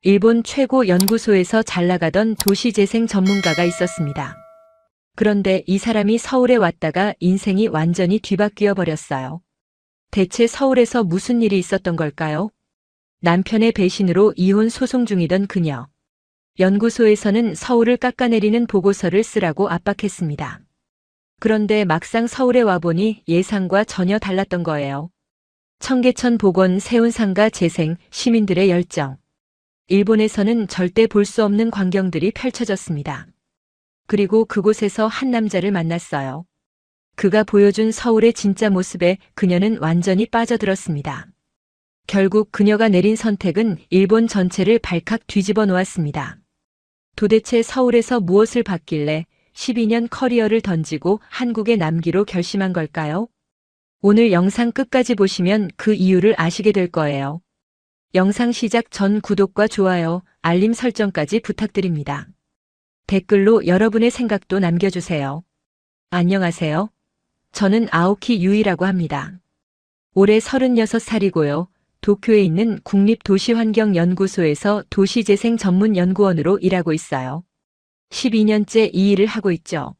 일본 최고 연구소에서 잘 나가던 도시재생 전문가가 있었습니다. 그런데 이 사람이 서울에 왔다가 인생이 완전히 뒤바뀌어 버렸어요. 대체 서울에서 무슨 일이 있었던 걸까요? 남편의 배신으로 이혼 소송 중이던 그녀. 연구소에서는 서울을 깎아내리는 보고서를 쓰라고 압박했습니다. 그런데 막상 서울에 와보니 예상과 전혀 달랐던 거예요. 청계천 복원, 세운상가 재생, 시민들의 열정. 일본에서는 절대 볼 수 없는 광경들이 펼쳐졌습니다. 그리고 그곳에서 한 남자를 만났어요. 그가 보여준 서울의 진짜 모습에 그녀는 완전히 빠져들었습니다. 결국 그녀가 내린 선택은 일본 전체를 발칵 뒤집어 놓았습니다. 도대체 서울에서 무엇을 받길래 12년 커리어를 던지고 한국에 남기로 결심한 걸까요? 오늘 영상 끝까지 보시면 그 이유를 아시게 될 거예요. 영상 시작 전 구독과 좋아요, 알림 설정까지 부탁드립니다. 댓글로 여러분의 생각도 남겨주세요. 안녕하세요. 저는 아오키 유이라고 합니다. 올해 36살이고요. 도쿄에 있는 국립도시환경연구소에서 도시재생 전문연구원으로 일하고 있어요. 12년째 이 일을 하고 있죠.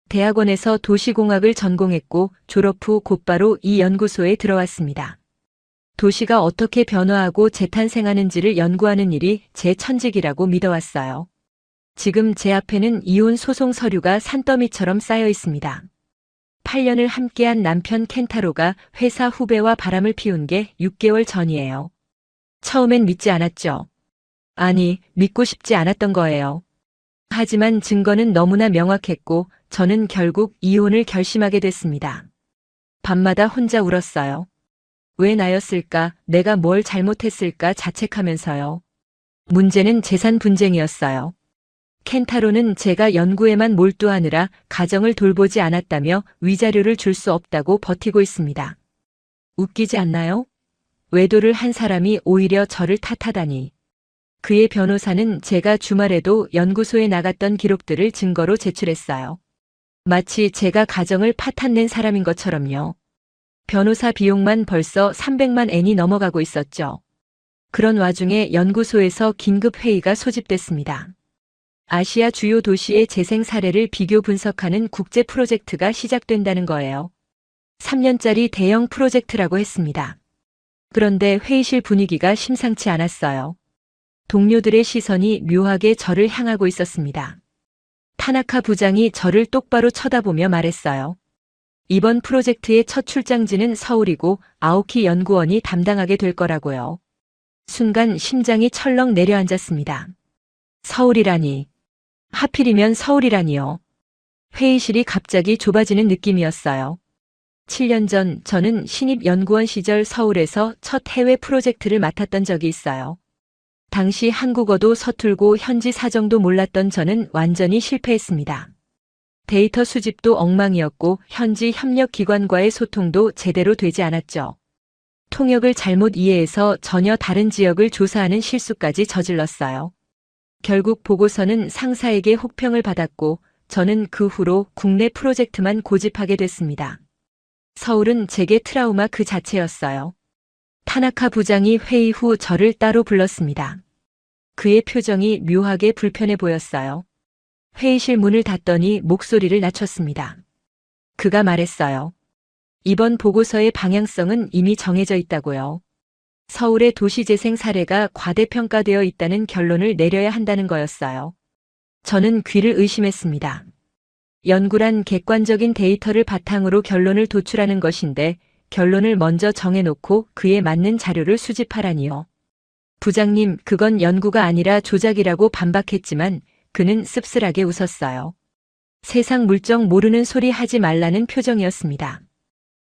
대학원에서 도시공학을 전공했고 졸업 후 곧바로 이 연구소에 들어왔습니다. 도시가 어떻게 변화하고 재탄생하는지를 연구하는 일이 제 천직이라고 믿어왔어요. 지금 제 앞에는 이혼 소송 서류가 산더미처럼 쌓여 있습니다. 8년을 함께한 남편 켄타로가 회사 후배와 바람을 피운 게 6개월 전이에요. 처음엔 믿지 않았죠. 아니, 믿고 싶지 않았던 거예요. 하지만 증거는 너무나 명확했고 저는 결국 이혼을 결심하게 됐습니다. 밤마다 혼자 울었어요. 왜 나였을까, 내가 뭘 잘못했을까 자책하면서요. 문제는 재산 분쟁이었어요. 켄타로는 제가 연구에만 몰두하느라 가정을 돌보지 않았다며 위자료를 줄 수 없다고 버티고 있습니다. 웃기지 않나요? 외도를 한 사람이 오히려 저를 탓하다니. 그의 변호사는 제가 주말에도 연구소에 나갔던 기록들을 증거로 제출했어요. 마치 제가 가정을 파탄낸 사람인 것처럼요. 변호사 비용만 벌써 300만 엔이 넘어가고 있었죠. 그런 와중에 연구소에서 긴급 회의가 소집됐습니다. 아시아 주요 도시의 재생 사례를 비교 분석하는 국제 프로젝트가 시작된다는 거예요. 3년짜리 대형 프로젝트라고 했습니다. 그런데 회의실 분위기가 심상치 않았어요. 동료들의 시선이 묘하게 저를 향하고 있었습니다. 타나카 부장이 저를 똑바로 쳐다보며 말했어요. 이번 프로젝트의 첫 출장지는 서울이고 아오키 연구원이 담당하게 될 거라고요. 순간 심장이 철렁 내려앉았습니다. 서울이라니. 하필이면 서울이라니요. 회의실이 갑자기 좁아지는 느낌이었어요. 7년 전 저는 신입 연구원 시절 서울에서 첫 해외 프로젝트를 맡았던 적이 있어요. 당시 한국어도 서툴고 현지 사정도 몰랐던 저는 완전히 실패했습니다. 데이터 수집도 엉망이었고 현지 협력기관과의 소통도 제대로 되지 않았죠. 통역을 잘못 이해해서 전혀 다른 지역을 조사하는 실수까지 저질렀어요. 결국 보고서는 상사에게 혹평을 받았고 저는 그 후로 국내 프로젝트만 고집하게 됐습니다. 서울은 제게 트라우마 그 자체였어요. 타나카 부장이 회의 후 저를 따로 불렀습니다. 그의 표정이 묘하게 불편해 보였어요. 회의실 문을 닫더니 목소리를 낮췄습니다. 그가 말했어요. 이번 보고서의 방향성은 이미 정해져 있다고요. 서울의 도시재생 사례가 과대평가되어 있다는 결론을 내려야 한다는 거였어요. 저는 귀를 의심했습니다. 연구란 객관적인 데이터를 바탕으로 결론을 도출하는 것인데 결론을 먼저 정해놓고 그에 맞는 자료를 수집하라니요. 부장님, 그건 연구가 아니라 조작이라고 반박했지만 그는 씁쓸하게 웃었어요. 세상 물정 모르는 소리 하지 말라는 표정이었습니다.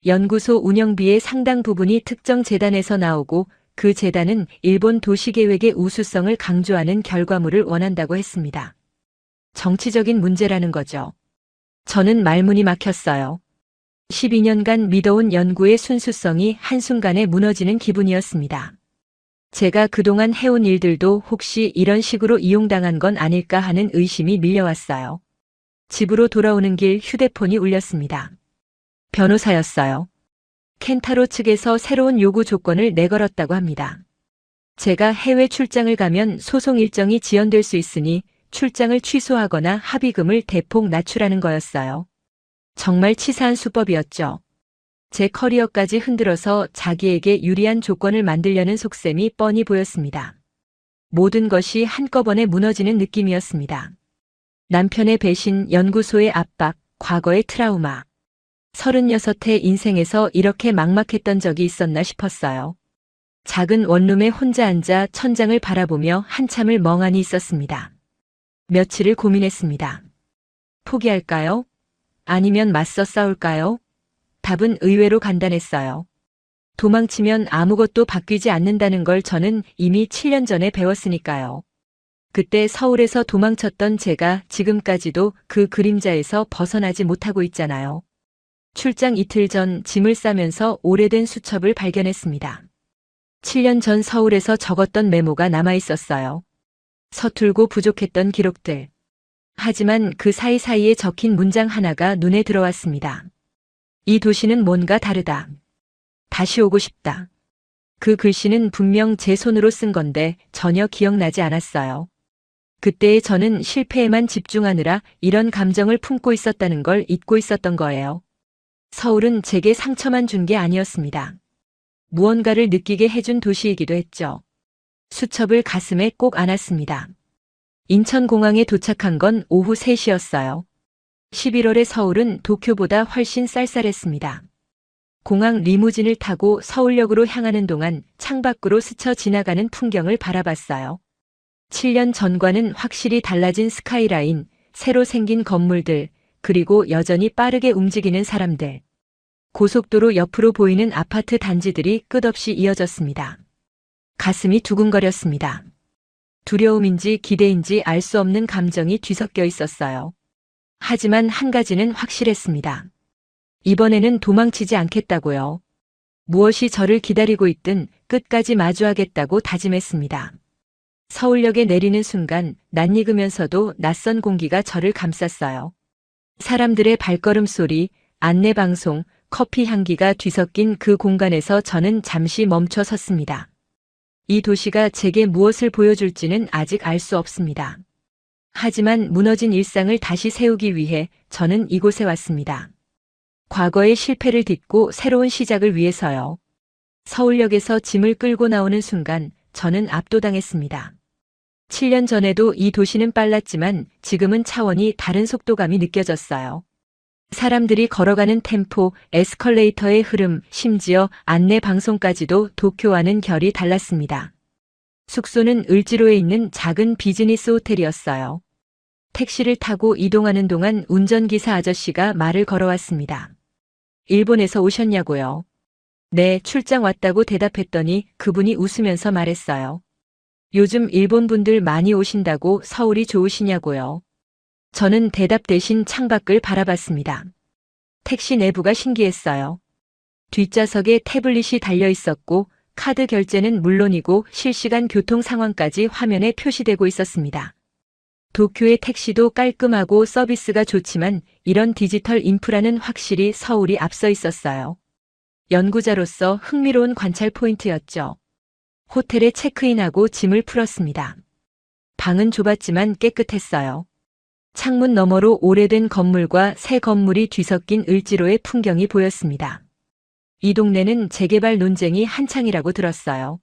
연구소 운영비의 상당 부분이 특정 재단에서 나오고 그 재단은 일본 도시계획의 우수성을 강조하는 결과물을 원한다고 했습니다. 정치적인 문제라는 거죠. 저는 말문이 막혔어요. 12년간 믿어온 연구의 순수성이 한순간에 무너지는 기분이었습니다. 제가 그동안 해온 일들도 혹시 이런 식으로 이용당한 건 아닐까 하는 의심이 밀려왔어요. 집으로 돌아오는 길 휴대폰이 울렸습니다. 변호사였어요. 켄타로 측에서 새로운 요구 조건을 내걸었다고 합니다. 제가 해외 출장을 가면 소송 일정이 지연될 수 있으니 출장을 취소하거나 합의금을 대폭 낮추라는 거였어요. 정말 치사한 수법이었죠. 제 커리어까지 흔들어서 자기에게 유리한 조건을 만들려는 속셈이 뻔히 보였습니다. 모든 것이 한꺼번에 무너지는 느낌이었습니다. 남편의 배신, 연구소의 압박, 과거의 트라우마. 36해 인생에서 이렇게 막막했던 적이 있었나 싶었어요. 작은 원룸에 혼자 앉아 천장을 바라보며 한참을 멍하니 있었습니다. 며칠을 고민했습니다. 포기할까요? 아니면 맞서 싸울까요? 답은 의외로 간단했어요. 도망치면 아무것도 바뀌지 않는다는 걸 저는 이미 7년 전에 배웠으니까요. 그때 서울에서 도망쳤던 제가 지금까지도 그 그림자에서 벗어나지 못하고 있잖아요. 출장 이틀 전 짐을 싸면서 오래된 수첩을 발견했습니다. 7년 전 서울에서 적었던 메모가 남아 있었어요. 서툴고 부족했던 기록들. 하지만 그 사이사이에 적힌 문장 하나가 눈에 들어왔습니다. 이 도시는 뭔가 다르다. 다시 오고 싶다. 그 글씨는 분명 제 손으로 쓴 건데 전혀 기억나지 않았어요. 그때의 저는 실패에만 집중하느라 이런 감정을 품고 있었다는 걸 잊고 있었던 거예요. 서울은 제게 상처만 준 게 아니었습니다. 무언가를 느끼게 해준 도시이기도 했죠. 수첩을 가슴에 꼭 안았습니다. 인천공항에 도착한 건 오후 3시였어요. 11월의 서울은 도쿄보다 훨씬 쌀쌀했습니다. 공항 리무진을 타고 서울역으로 향하는 동안 창밖으로 스쳐 지나가는 풍경을 바라봤어요. 7년 전과는 확실히 달라진 스카이라인, 새로 생긴 건물들, 그리고 여전히 빠르게 움직이는 사람들. 고속도로 옆으로 보이는 아파트 단지들이 끝없이 이어졌습니다. 가슴이 두근거렸습니다. 두려움인지 기대인지 알 수 없는 감정이 뒤섞여 있었어요. 하지만 한 가지는 확실했습니다. 이번에는 도망치지 않겠다고요. 무엇이 저를 기다리고 있든 끝까지 마주하겠다고 다짐했습니다. 서울역에 내리는 순간 낯익으면서도 낯선 공기가 저를 감쌌어요. 사람들의 발걸음 소리, 안내방송, 커피 향기가 뒤섞인 그 공간에서 저는 잠시 멈춰 섰습니다. 이 도시가 제게 무엇을 보여줄지는 아직 알 수 없습니다. 하지만 무너진 일상을 다시 세우기 위해 저는 이곳에 왔습니다. 과거의 실패를 딛고 새로운 시작을 위해서요. 서울역에서 짐을 끌고 나오는 순간 저는 압도당했습니다. 7년 전에도 이 도시는 빨랐지만 지금은 차원이 다른 속도감이 느껴졌어요. 사람들이 걸어가는 템포, 에스컬레이터의 흐름, 심지어 안내 방송까지도 도쿄와는 결이 달랐습니다. 숙소는 을지로에 있는 작은 비즈니스 호텔이었어요. 택시를 타고 이동하는 동안 운전기사 아저씨가 말을 걸어왔습니다. 일본에서 오셨냐고요? 네, 출장 왔다고 대답했더니 그분이 웃으면서 말했어요. 요즘 일본 분들 많이 오신다고 서울이 좋으시냐고요? 저는 대답 대신 창밖을 바라봤습니다. 택시 내부가 신기했어요. 뒷좌석에 태블릿이 달려 있었고 카드 결제는 물론이고 실시간 교통 상황까지 화면에 표시되고 있었습니다. 도쿄의 택시도 깔끔하고 서비스가 좋지만 이런 디지털 인프라는 확실히 서울이 앞서 있었어요. 연구자로서 흥미로운 관찰 포인트였죠. 호텔에 체크인하고 짐을 풀었습니다. 방은 좁았지만 깨끗했어요. 창문 너머로 오래된 건물과 새 건물이 뒤섞인 을지로의 풍경이 보였습니다. 이 동네는 재개발 논쟁이 한창이라고 들었어요.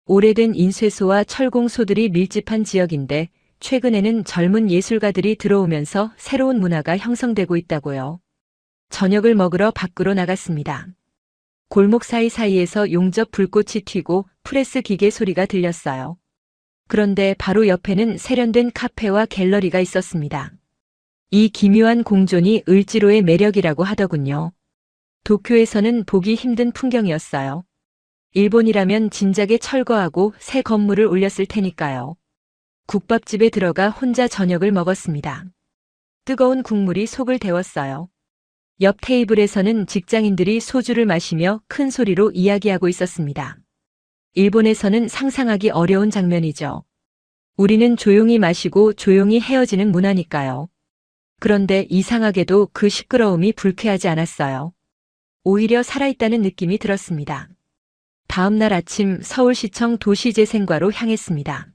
오래된 인쇄소와 철공소들이 밀집한 지역인데 최근에는 젊은 예술가들이 들어오면서 새로운 문화가 형성되고 있다고요. 저녁을 먹으러 밖으로 나갔습니다. 골목 사이사이에서 용접 불꽃이 튀고 프레스 기계 소리가 들렸어요. 그런데 바로 옆에는 세련된 카페와 갤러리가 있었습니다. 이 기묘한 공존이 을지로의 매력이라고 하더군요. 도쿄에서는 보기 힘든 풍경이었어요. 일본이라면 진작에 철거하고 새 건물을 올렸을 테니까요. 국밥집에 들어가 혼자 저녁을 먹었습니다. 뜨거운 국물이 속을 데웠어요. 옆 테이블에서는 직장인들이 소주를 마시며 큰 소리로 이야기하고 있었습니다. 일본에서는 상상하기 어려운 장면이죠. 우리는 조용히 마시고 조용히 헤어지는 문화니까요. 그런데 이상하게도 그 시끄러움이 불쾌하지 않았어요. 오히려 살아있다는 느낌이 들었습니다. 다음 날 아침 서울시청 도시재생과로 향했습니다.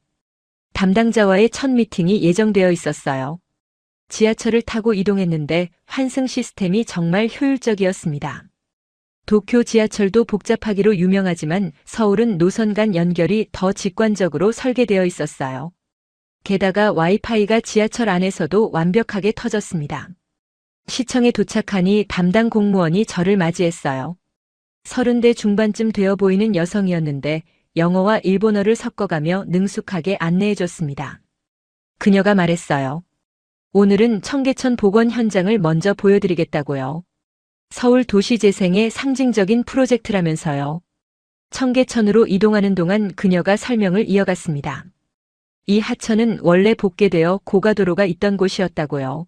담당자와의 첫 미팅이 예정되어 있었어요. 지하철을 타고 이동했는데 환승 시스템이 정말 효율적이었습니다. 도쿄 지하철도 복잡하기로 유명하지만 서울은 노선 간 연결이 더 직관적으로 설계되어 있었어요. 게다가 와이파이가 지하철 안에서도 완벽하게 터졌습니다. 시청에 도착하니 담당 공무원이 저를 맞이했어요. 30대 중반쯤 되어 보이는 여성이었는데 영어와 일본어를 섞어가며 능숙하게 안내해줬습니다. 그녀가 말했어요. 오늘은 청계천 복원 현장을 먼저 보여드리겠다고요. 서울 도시재생의 상징적인 프로젝트라면서요. 청계천으로 이동하는 동안 그녀가 설명을 이어갔습니다. 이 하천은 원래 복개되어 고가도로가 있던 곳이었다고요.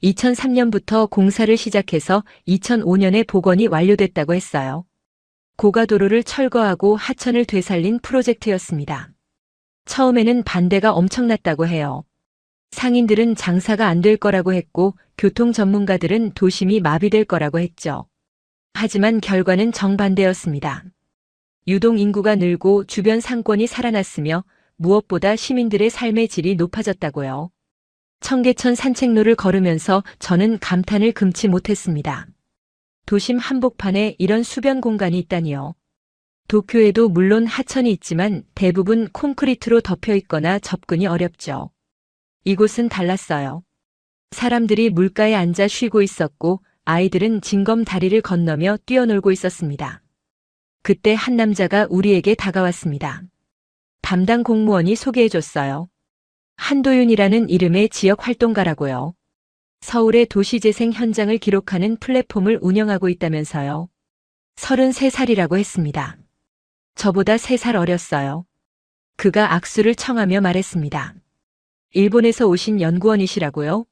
2003년부터 공사를 시작해서 2005년에 복원이 완료됐다고 했어요. 고가도로를 철거하고 하천을 되살린 프로젝트였습니다. 처음에는 반대가 엄청났다고 해요. 상인들은 장사가 안 될 거라고 했고 교통 전문가들은 도심이 마비될 거라고 했죠. 하지만 결과는 정반대였습니다. 유동 인구가 늘고 주변 상권이 살아났으며 무엇보다 시민들의 삶의 질이 높아졌다고요. 청계천 산책로를 걸으면서 저는 감탄을 금치 못했습니다. 도심 한복판에 이런 수변 공간이 있다니요. 도쿄에도 물론 하천이 있지만 대부분 콘크리트로 덮여 있거나 접근이 어렵죠. 이곳은 달랐어요. 사람들이 물가에 앉아 쉬고 있었고 아이들은 징검 다리를 건너며 뛰어놀고 있었습니다. 그때 한 남자가 우리에게 다가왔습니다. 담당 공무원이 소개해줬어요. 한도윤이라는 이름의 지역 활동가라고요. 서울의 도시재생 현장을 기록하는 플랫폼을 운영하고 있다면서요. 33살이라고 했습니다. 저보다 3살 어렸어요. 그가 악수를 청하며 말했습니다. 일본에서 오신 연구원이시라고요?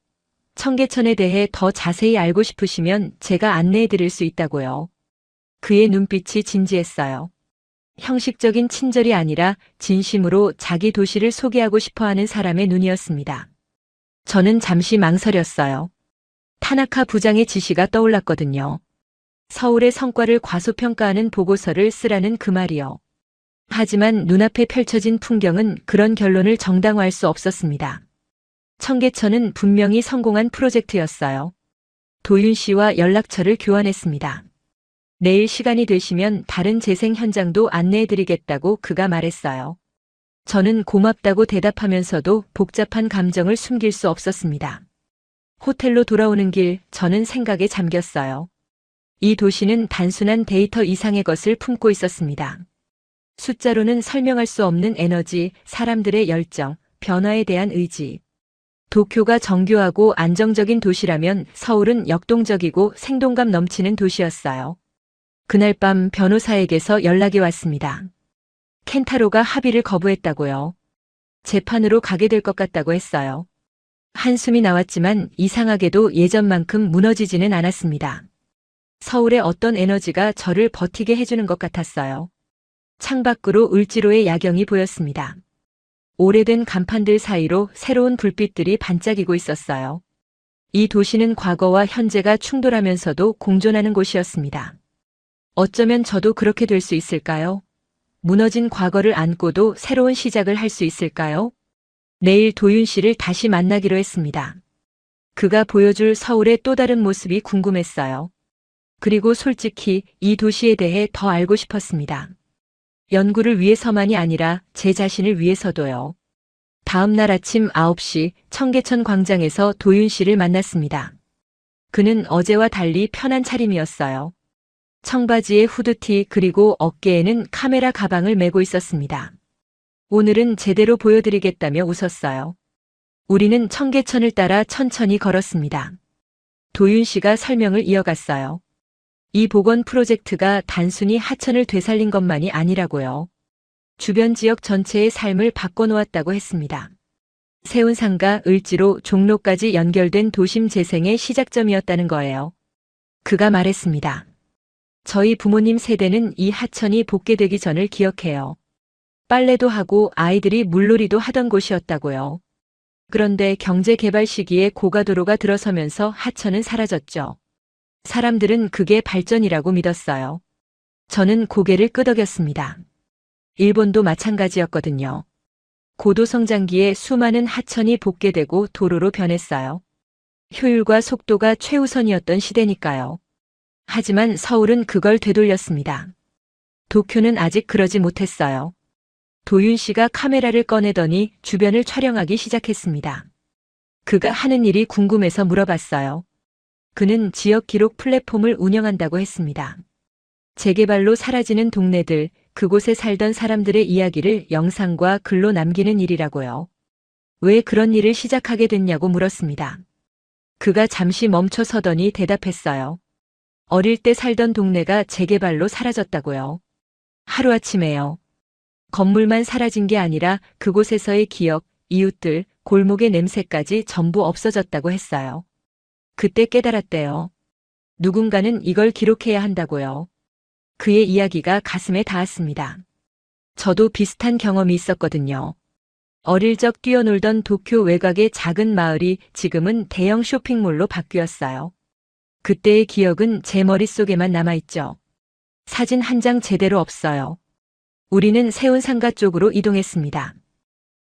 청계천에 대해 더 자세히 알고 싶으시면 제가 안내해 드릴 수 있다고요. 그의 눈빛이 진지했어요. 형식적인 친절이 아니라 진심으로 자기 도시를 소개하고 싶어하는 사람의 눈이었습니다. 저는 잠시 망설였어요. 타나카 부장의 지시가 떠올랐거든요. 서울의 성과를 과소평가하는 보고서를 쓰라는 그 말이요. 하지만 눈앞에 펼쳐진 풍경은 그런 결론을 정당화할 수 없었습니다. 청계천은 분명히 성공한 프로젝트였어요. 도윤 씨와 연락처를 교환했습니다. 내일 시간이 되시면 다른 재생 현장도 안내해드리겠다고 그가 말했어요. 저는 고맙다고 대답하면서도 복잡한 감정을 숨길 수 없었습니다. 호텔로 돌아오는 길 저는 생각에 잠겼어요. 이 도시는 단순한 데이터 이상의 것을 품고 있었습니다. 숫자로는 설명할 수 없는 에너지, 사람들의 열정, 변화에 대한 의지. 도쿄가 정교하고 안정적인 도시라면 서울은 역동적이고 생동감 넘치는 도시였어요. 그날 밤 변호사에게서 연락이 왔습니다. 켄타로가 합의를 거부했다고요. 재판으로 가게 될 것 같다고 했어요. 한숨이 나왔지만 이상하게도 예전만큼 무너지지는 않았습니다. 서울의 어떤 에너지가 저를 버티게 해주는 것 같았어요. 창밖으로 을지로의 야경이 보였습니다. 오래된 간판들 사이로 새로운 불빛들이 반짝이고 있었어요. 이 도시는 과거와 현재가 충돌하면서도 공존하는 곳이었습니다. 어쩌면 저도 그렇게 될 수 있을까요? 무너진 과거를 안고도 새로운 시작을 할 수 있을까요? 내일 도윤 씨를 다시 만나기로 했습니다. 그가 보여줄 서울의 또 다른 모습이 궁금했어요. 그리고 솔직히 이 도시에 대해 더 알고 싶었습니다. 연구를 위해서만이 아니라 제 자신을 위해서도요. 다음 날 아침 9시 청계천 광장에서 도윤 씨를 만났습니다. 그는 어제와 달리 편한 차림이었어요. 청바지에 후드티 그리고 어깨에는 카메라 가방을 메고 있었습니다. 오늘은 제대로 보여드리겠다며 웃었어요. 우리는 청계천을 따라 천천히 걸었습니다. 도윤 씨가 설명을 이어갔어요. 이 복원 프로젝트가 단순히 하천을 되살린 것만이 아니라고요. 주변 지역 전체의 삶을 바꿔놓았다고 했습니다. 세운상가, 을지로, 종로까지 연결된 도심 재생의 시작점이었다는 거예요. 그가 말했습니다. 저희 부모님 세대는 이 하천이 복개되기 전을 기억해요. 빨래도 하고 아이들이 물놀이도 하던 곳이었다고요. 그런데 경제 개발 시기에 고가도로가 들어서면서 하천은 사라졌죠. 사람들은 그게 발전이라고 믿었어요. 저는 고개를 끄덕였습니다. 일본도 마찬가지였거든요. 고도 성장기에 수많은 하천이 복개되고 도로로 변했어요. 효율과 속도가 최우선이었던 시대니까요. 하지만 서울은 그걸 되돌렸습니다. 도쿄는 아직 그러지 못했어요. 도윤 씨가 카메라를 꺼내더니 주변을 촬영하기 시작했습니다. 그가 하는 일이 궁금해서 물어봤어요. 그는 지역 기록 플랫폼을 운영한다고 했습니다. 재개발로 사라지는 동네들, 그곳에 살던 사람들의 이야기를 영상과 글로 남기는 일이라고요. 왜 그런 일을 시작하게 됐냐고 물었습니다. 그가 잠시 멈춰 서더니 대답했어요. 어릴 때 살던 동네가 재개발로 사라졌다고요. 하루아침에요. 건물만 사라진 게 아니라 그곳에서의 기억, 이웃들, 골목의 냄새까지 전부 없어졌다고 했어요. 그때 깨달았대요. 누군가는 이걸 기록해야 한다고요. 그의 이야기가 가슴에 닿았습니다. 저도 비슷한 경험이 있었거든요. 어릴 적 뛰어놀던 도쿄 외곽의 작은 마을이 지금은 대형 쇼핑몰로 바뀌었어요. 그때의 기억은 제 머릿속에만 남아있죠. 사진 한 장 제대로 없어요. 우리는 세운상가 쪽으로 이동했습니다.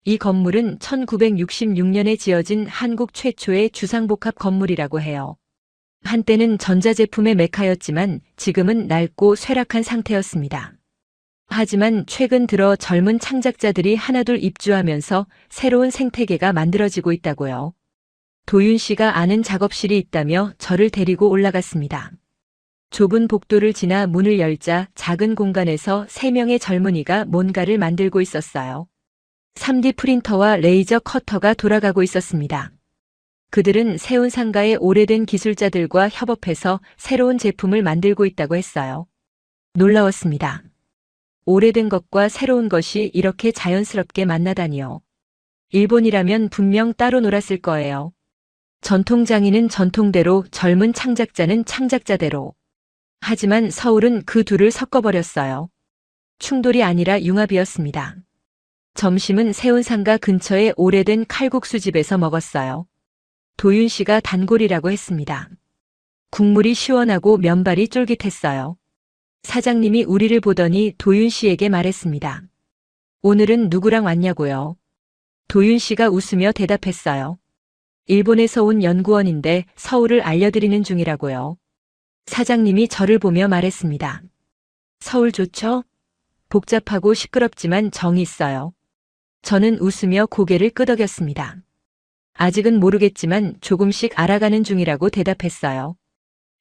이 건물은 1966년에 지어진 한국 최초의 주상복합 건물이라고 해요. 한때는 전자제품의 메카였지만 지금은 낡고 쇠락한 상태였습니다. 하지만 최근 들어 젊은 창작자들이 하나둘 입주하면서 새로운 생태계가 만들어지고 있다고요. 도윤 씨가 아는 작업실이 있다며 저를 데리고 올라갔습니다. 좁은 복도를 지나 문을 열자 작은 공간에서 3명의 젊은이가 뭔가를 만들고 있었어요. 3D 프린터와 레이저 커터가 돌아가고 있었습니다. 그들은 세운상가의 오래된 기술자들과 협업해서 새로운 제품을 만들고 있다고 했어요. 놀라웠습니다. 오래된 것과 새로운 것이 이렇게 자연스럽게 만나다니요. 일본이라면 분명 따로 놀았을 거예요. 전통장인은 전통대로, 젊은 창작자는 창작자대로. 하지만 서울은 그 둘을 섞어버렸어요. 충돌이 아니라 융합이었습니다. 점심은 세운상가 근처의 오래된 칼국수집에서 먹었어요. 도윤 씨가 단골이라고 했습니다. 국물이 시원하고 면발이 쫄깃했어요. 사장님이 우리를 보더니 도윤 씨에게 말했습니다. 오늘은 누구랑 왔냐고요? 도윤 씨가 웃으며 대답했어요. 일본에서 온 연구원인데 서울을 알려드리는 중이라고요. 사장님이 저를 보며 말했습니다. 서울 좋죠? 복잡하고 시끄럽지만 정이 있어요. 저는 웃으며 고개를 끄덕였습니다. 아직은 모르겠지만 조금씩 알아가는 중이라고 대답했어요.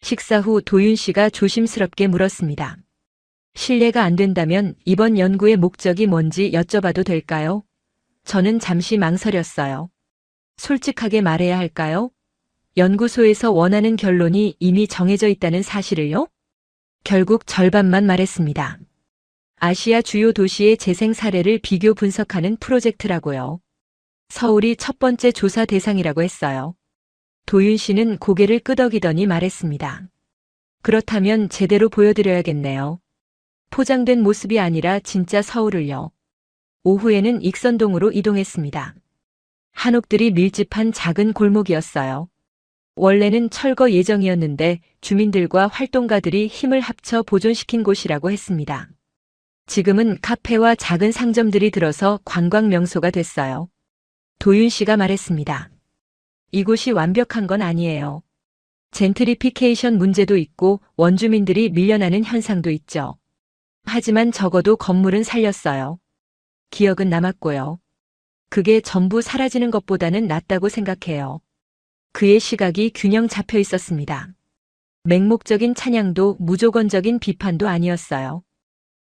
식사 후 도윤 씨가 조심스럽게 물었습니다. 실례가 안 된다면 이번 연구의 목적이 뭔지 여쭤봐도 될까요? 저는 잠시 망설였어요. 솔직하게 말해야 할까요? 연구소에서 원하는 결론이 이미 정해져 있다는 사실을요? 결국 절반만 말했습니다. 아시아 주요 도시의 재생 사례를 비교 분석하는 프로젝트라고요. 서울이 첫 번째 조사 대상이라고 했어요. 도윤 씨는 고개를 끄덕이더니 말했습니다. 그렇다면 제대로 보여드려야겠네요. 포장된 모습이 아니라 진짜 서울을요. 오후에는 익선동으로 이동했습니다. 한옥들이 밀집한 작은 골목이었어요. 원래는 철거 예정이었는데 주민들과 활동가들이 힘을 합쳐 보존시킨 곳이라고 했습니다. 지금은 카페와 작은 상점들이 들어서 관광 명소가 됐어요. 도윤 씨가 말했습니다. 이곳이 완벽한 건 아니에요. 젠트리피케이션 문제도 있고 원주민들이 밀려나는 현상도 있죠. 하지만 적어도 건물은 살렸어요. 기억은 남았고요. 그게 전부 사라지는 것보다는 낫다고 생각해요. 그의 시각이 균형 잡혀 있었습니다. 맹목적인 찬양도 무조건적인 비판도 아니었어요.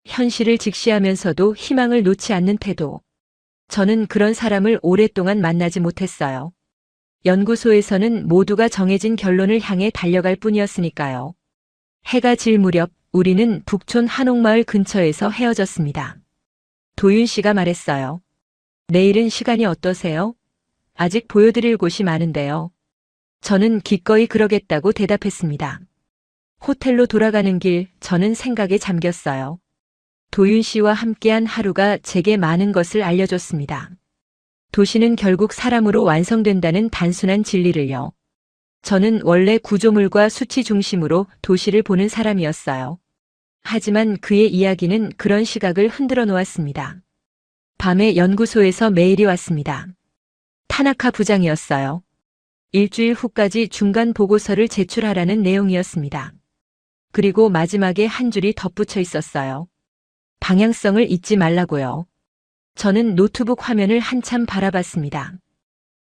현실을 직시하면서도 희망을 놓지 않는 태도. 저는 그런 사람을 오랫동안 만나지 못했어요. 연구소에서는 모두가 정해진 결론을 향해 달려갈 뿐이었으니까요. 해가 질 무렵 우리는 북촌 한옥마을 근처에서 헤어졌습니다. 도윤 씨가 말했어요. 내일은 시간이 어떠세요? 아직 보여드릴 곳이 많은데요. 저는 기꺼이 그러겠다고 대답했습니다. 호텔로 돌아가는 길 저는 생각에 잠겼어요. 도윤 씨와 함께한 하루가 제게 많은 것을 알려줬습니다. 도시는 결국 사람으로 완성된다는 단순한 진리를요. 저는 원래 구조물과 수치 중심으로 도시를 보는 사람이었어요. 하지만 그의 이야기는 그런 시각을 흔들어 놓았습니다. 밤에 연구소에서 메일이 왔습니다. 타나카 부장이었어요. 일주일 후까지 중간 보고서를 제출하라는 내용이었습니다. 그리고 마지막에 한 줄이 덧붙여 있었어요. 방향성을 잊지 말라고요. 저는 노트북 화면을 한참 바라봤습니다.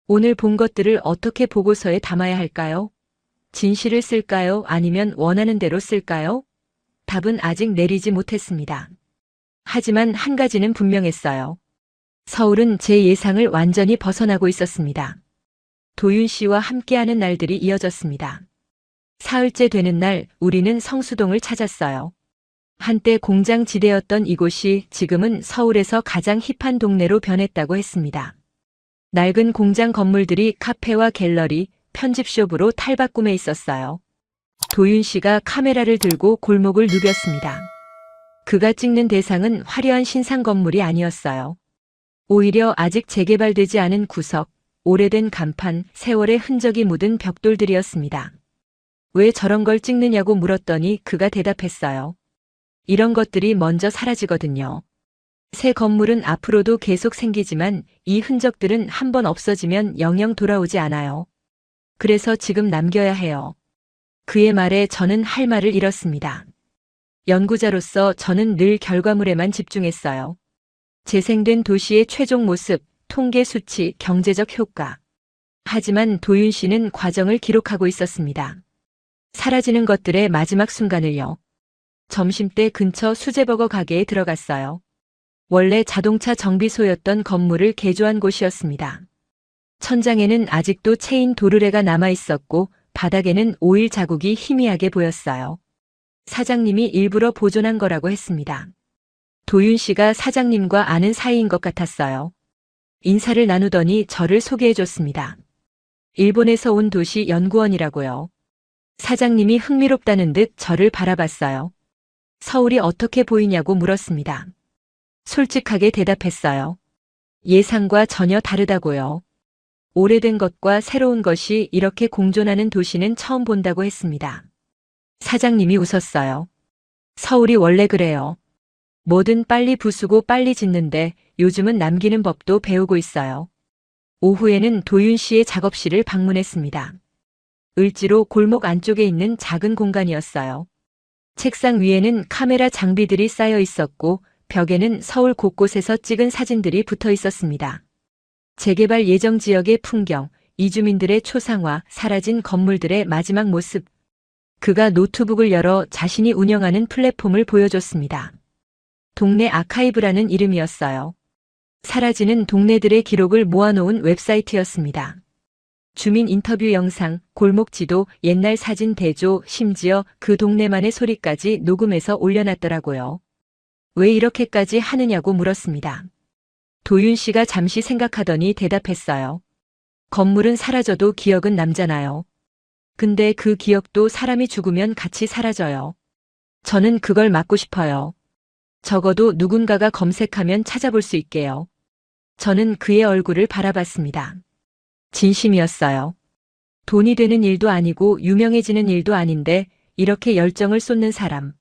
오늘 본 것들을 어떻게 보고서에 담아야 할까요? 진실을 쓸까요? 아니면 원하는 대로 쓸까요? 답은 아직 내리지 못했습니다. 하지만 한 가지는 분명했어요. 서울은 제 예상을 완전히 벗어나고 있었습니다. 도윤 씨와 함께하는 날들이 이어졌습니다. 사흘째 되는 날 우리는 성수동을 찾았어요. 한때 공장지대였던 이곳이 지금은 서울에서 가장 힙한 동네로 변했다고 했습니다. 낡은 공장 건물들이 카페와 갤러리, 편집숍으로 탈바꿈해 있었어요. 도윤 씨가 카메라를 들고 골목을 누볐습니다. 그가 찍는 대상은 화려한 신상 건물이 아니었어요. 오히려 아직 재개발되지 않은 구석, 오래된 간판, 세월의 흔적이 묻은 벽돌들이었습니다. 왜 저런 걸 찍느냐고 물었더니 그가 대답했어요. 이런 것들이 먼저 사라지거든요. 새 건물은 앞으로도 계속 생기지만 이 흔적들은 한번 없어지면 영영 돌아오지 않아요. 그래서 지금 남겨야 해요. 그의 말에 저는 할 말을 잃었습니다. 연구자로서 저는 늘 결과물에만 집중했어요. 재생된 도시의 최종 모습, 통계 수치, 경제적 효과. 하지만 도윤 씨는 과정을 기록하고 있었습니다. 사라지는 것들의 마지막 순간을요. 점심때 근처 수제버거 가게에 들어갔어요. 원래 자동차 정비소였던 건물을 개조한 곳이었습니다. 천장에는 아직도 체인 도르래가 남아 있었고 바닥에는 오일 자국이 희미하게 보였어요. 사장님이 일부러 보존한 거라고 했습니다. 도윤 씨가 사장님과 아는 사이인 것 같았어요. 인사를 나누더니 저를 소개해줬습니다. 일본에서 온 도시 연구원이라고요. 사장님이 흥미롭다는 듯 저를 바라봤어요. 서울이 어떻게 보이냐고 물었습니다. 솔직하게 대답했어요. 예상과 전혀 다르다고요. 오래된 것과 새로운 것이 이렇게 공존하는 도시는 처음 본다고 했습니다. 사장님이 웃었어요. 서울이 원래 그래요. 뭐든 빨리 부수고 빨리 짓는데 요즘은 남기는 법도 배우고 있어요. 오후에는 도윤 씨의 작업실을 방문했습니다. 을지로 골목 안쪽에 있는 작은 공간이었어요. 책상 위에는 카메라 장비들이 쌓여 있었고 벽에는 서울 곳곳에서 찍은 사진들이 붙어 있었습니다. 재개발 예정 지역의 풍경, 이주민들의 초상화, 사라진 건물들의 마지막 모습. 그가 노트북을 열어 자신이 운영하는 플랫폼을 보여줬습니다. 동네 아카이브라는 이름이었어요. 사라지는 동네들의 기록을 모아놓은 웹사이트였습니다. 주민 인터뷰 영상, 골목 지도, 옛날 사진 대조, 심지어 그 동네만의 소리까지 녹음해서 올려놨더라고요. 왜 이렇게까지 하느냐고 물었습니다. 도윤 씨가 잠시 생각하더니 대답했어요. 건물은 사라져도 기억은 남잖아요. 근데 그 기억도 사람이 죽으면 같이 사라져요. 저는 그걸 막고 싶어요. 적어도 누군가가 검색하면 찾아볼 수 있게요. 저는 그의 얼굴을 바라봤습니다. 진심이었어요. 돈이 되는 일도 아니고 유명해지는 일도 아닌데 이렇게 열정을 쏟는 사람.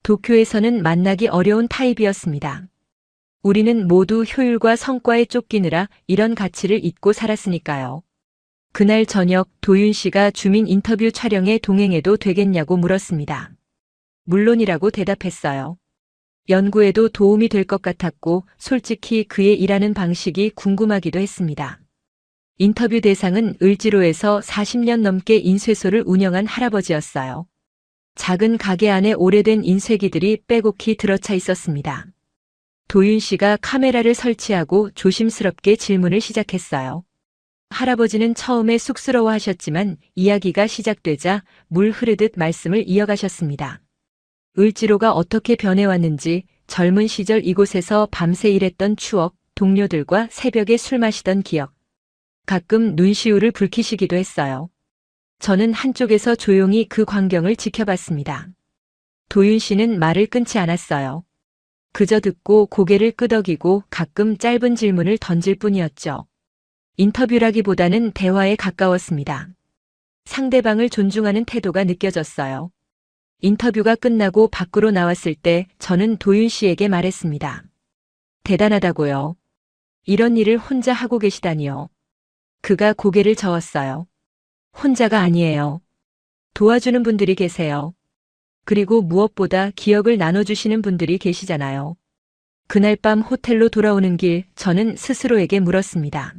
도쿄에서는 만나기 어려운 타입이었습니다. 우리는 모두 효율과 성과에 쫓기느라 이런 가치를 잊고 살았으니까요. 그날 저녁 도윤 씨가 주민 인터뷰 촬영에 동행해도 되겠냐고 물었습니다. 물론이라고 대답했어요. 연구에도 도움이 될 것 같았고 솔직히 그의 일하는 방식이 궁금하기도 했습니다. 인터뷰 대상은 을지로에서 40년 넘게 인쇄소를 운영한 할아버지였어요. 작은 가게 안에 오래된 인쇄기들이 빼곡히 들어차 있었습니다. 도윤 씨가 카메라를 설치하고 조심스럽게 질문을 시작했어요. 할아버지는 처음에 쑥스러워하셨지만 이야기가 시작되자 물 흐르듯 말씀을 이어가셨습니다. 을지로가 어떻게 변해왔는지, 젊은 시절 이곳에서 밤새 일했던 추억, 동료들과 새벽에 술 마시던 기억. 가끔 눈시울을 붉히시기도 했어요. 저는 한쪽에서 조용히 그 광경을 지켜봤습니다. 도윤 씨는 말을 끊지 않았어요. 그저 듣고 고개를 끄덕이고 가끔 짧은 질문을 던질 뿐이었죠. 인터뷰라기보다는 대화에 가까웠습니다. 상대방을 존중하는 태도가 느껴졌어요. 인터뷰가 끝나고 밖으로 나왔을 때 저는 도윤 씨에게 말했습니다. 대단하다고요. 이런 일을 혼자 하고 계시다니요. 그가 고개를 저었어요. 혼자가 아니에요. 도와주는 분들이 계세요. 그리고 무엇보다 기억을 나눠주시는 분들이 계시잖아요. 그날 밤 호텔로 돌아오는 길 저는 스스로에게 물었습니다.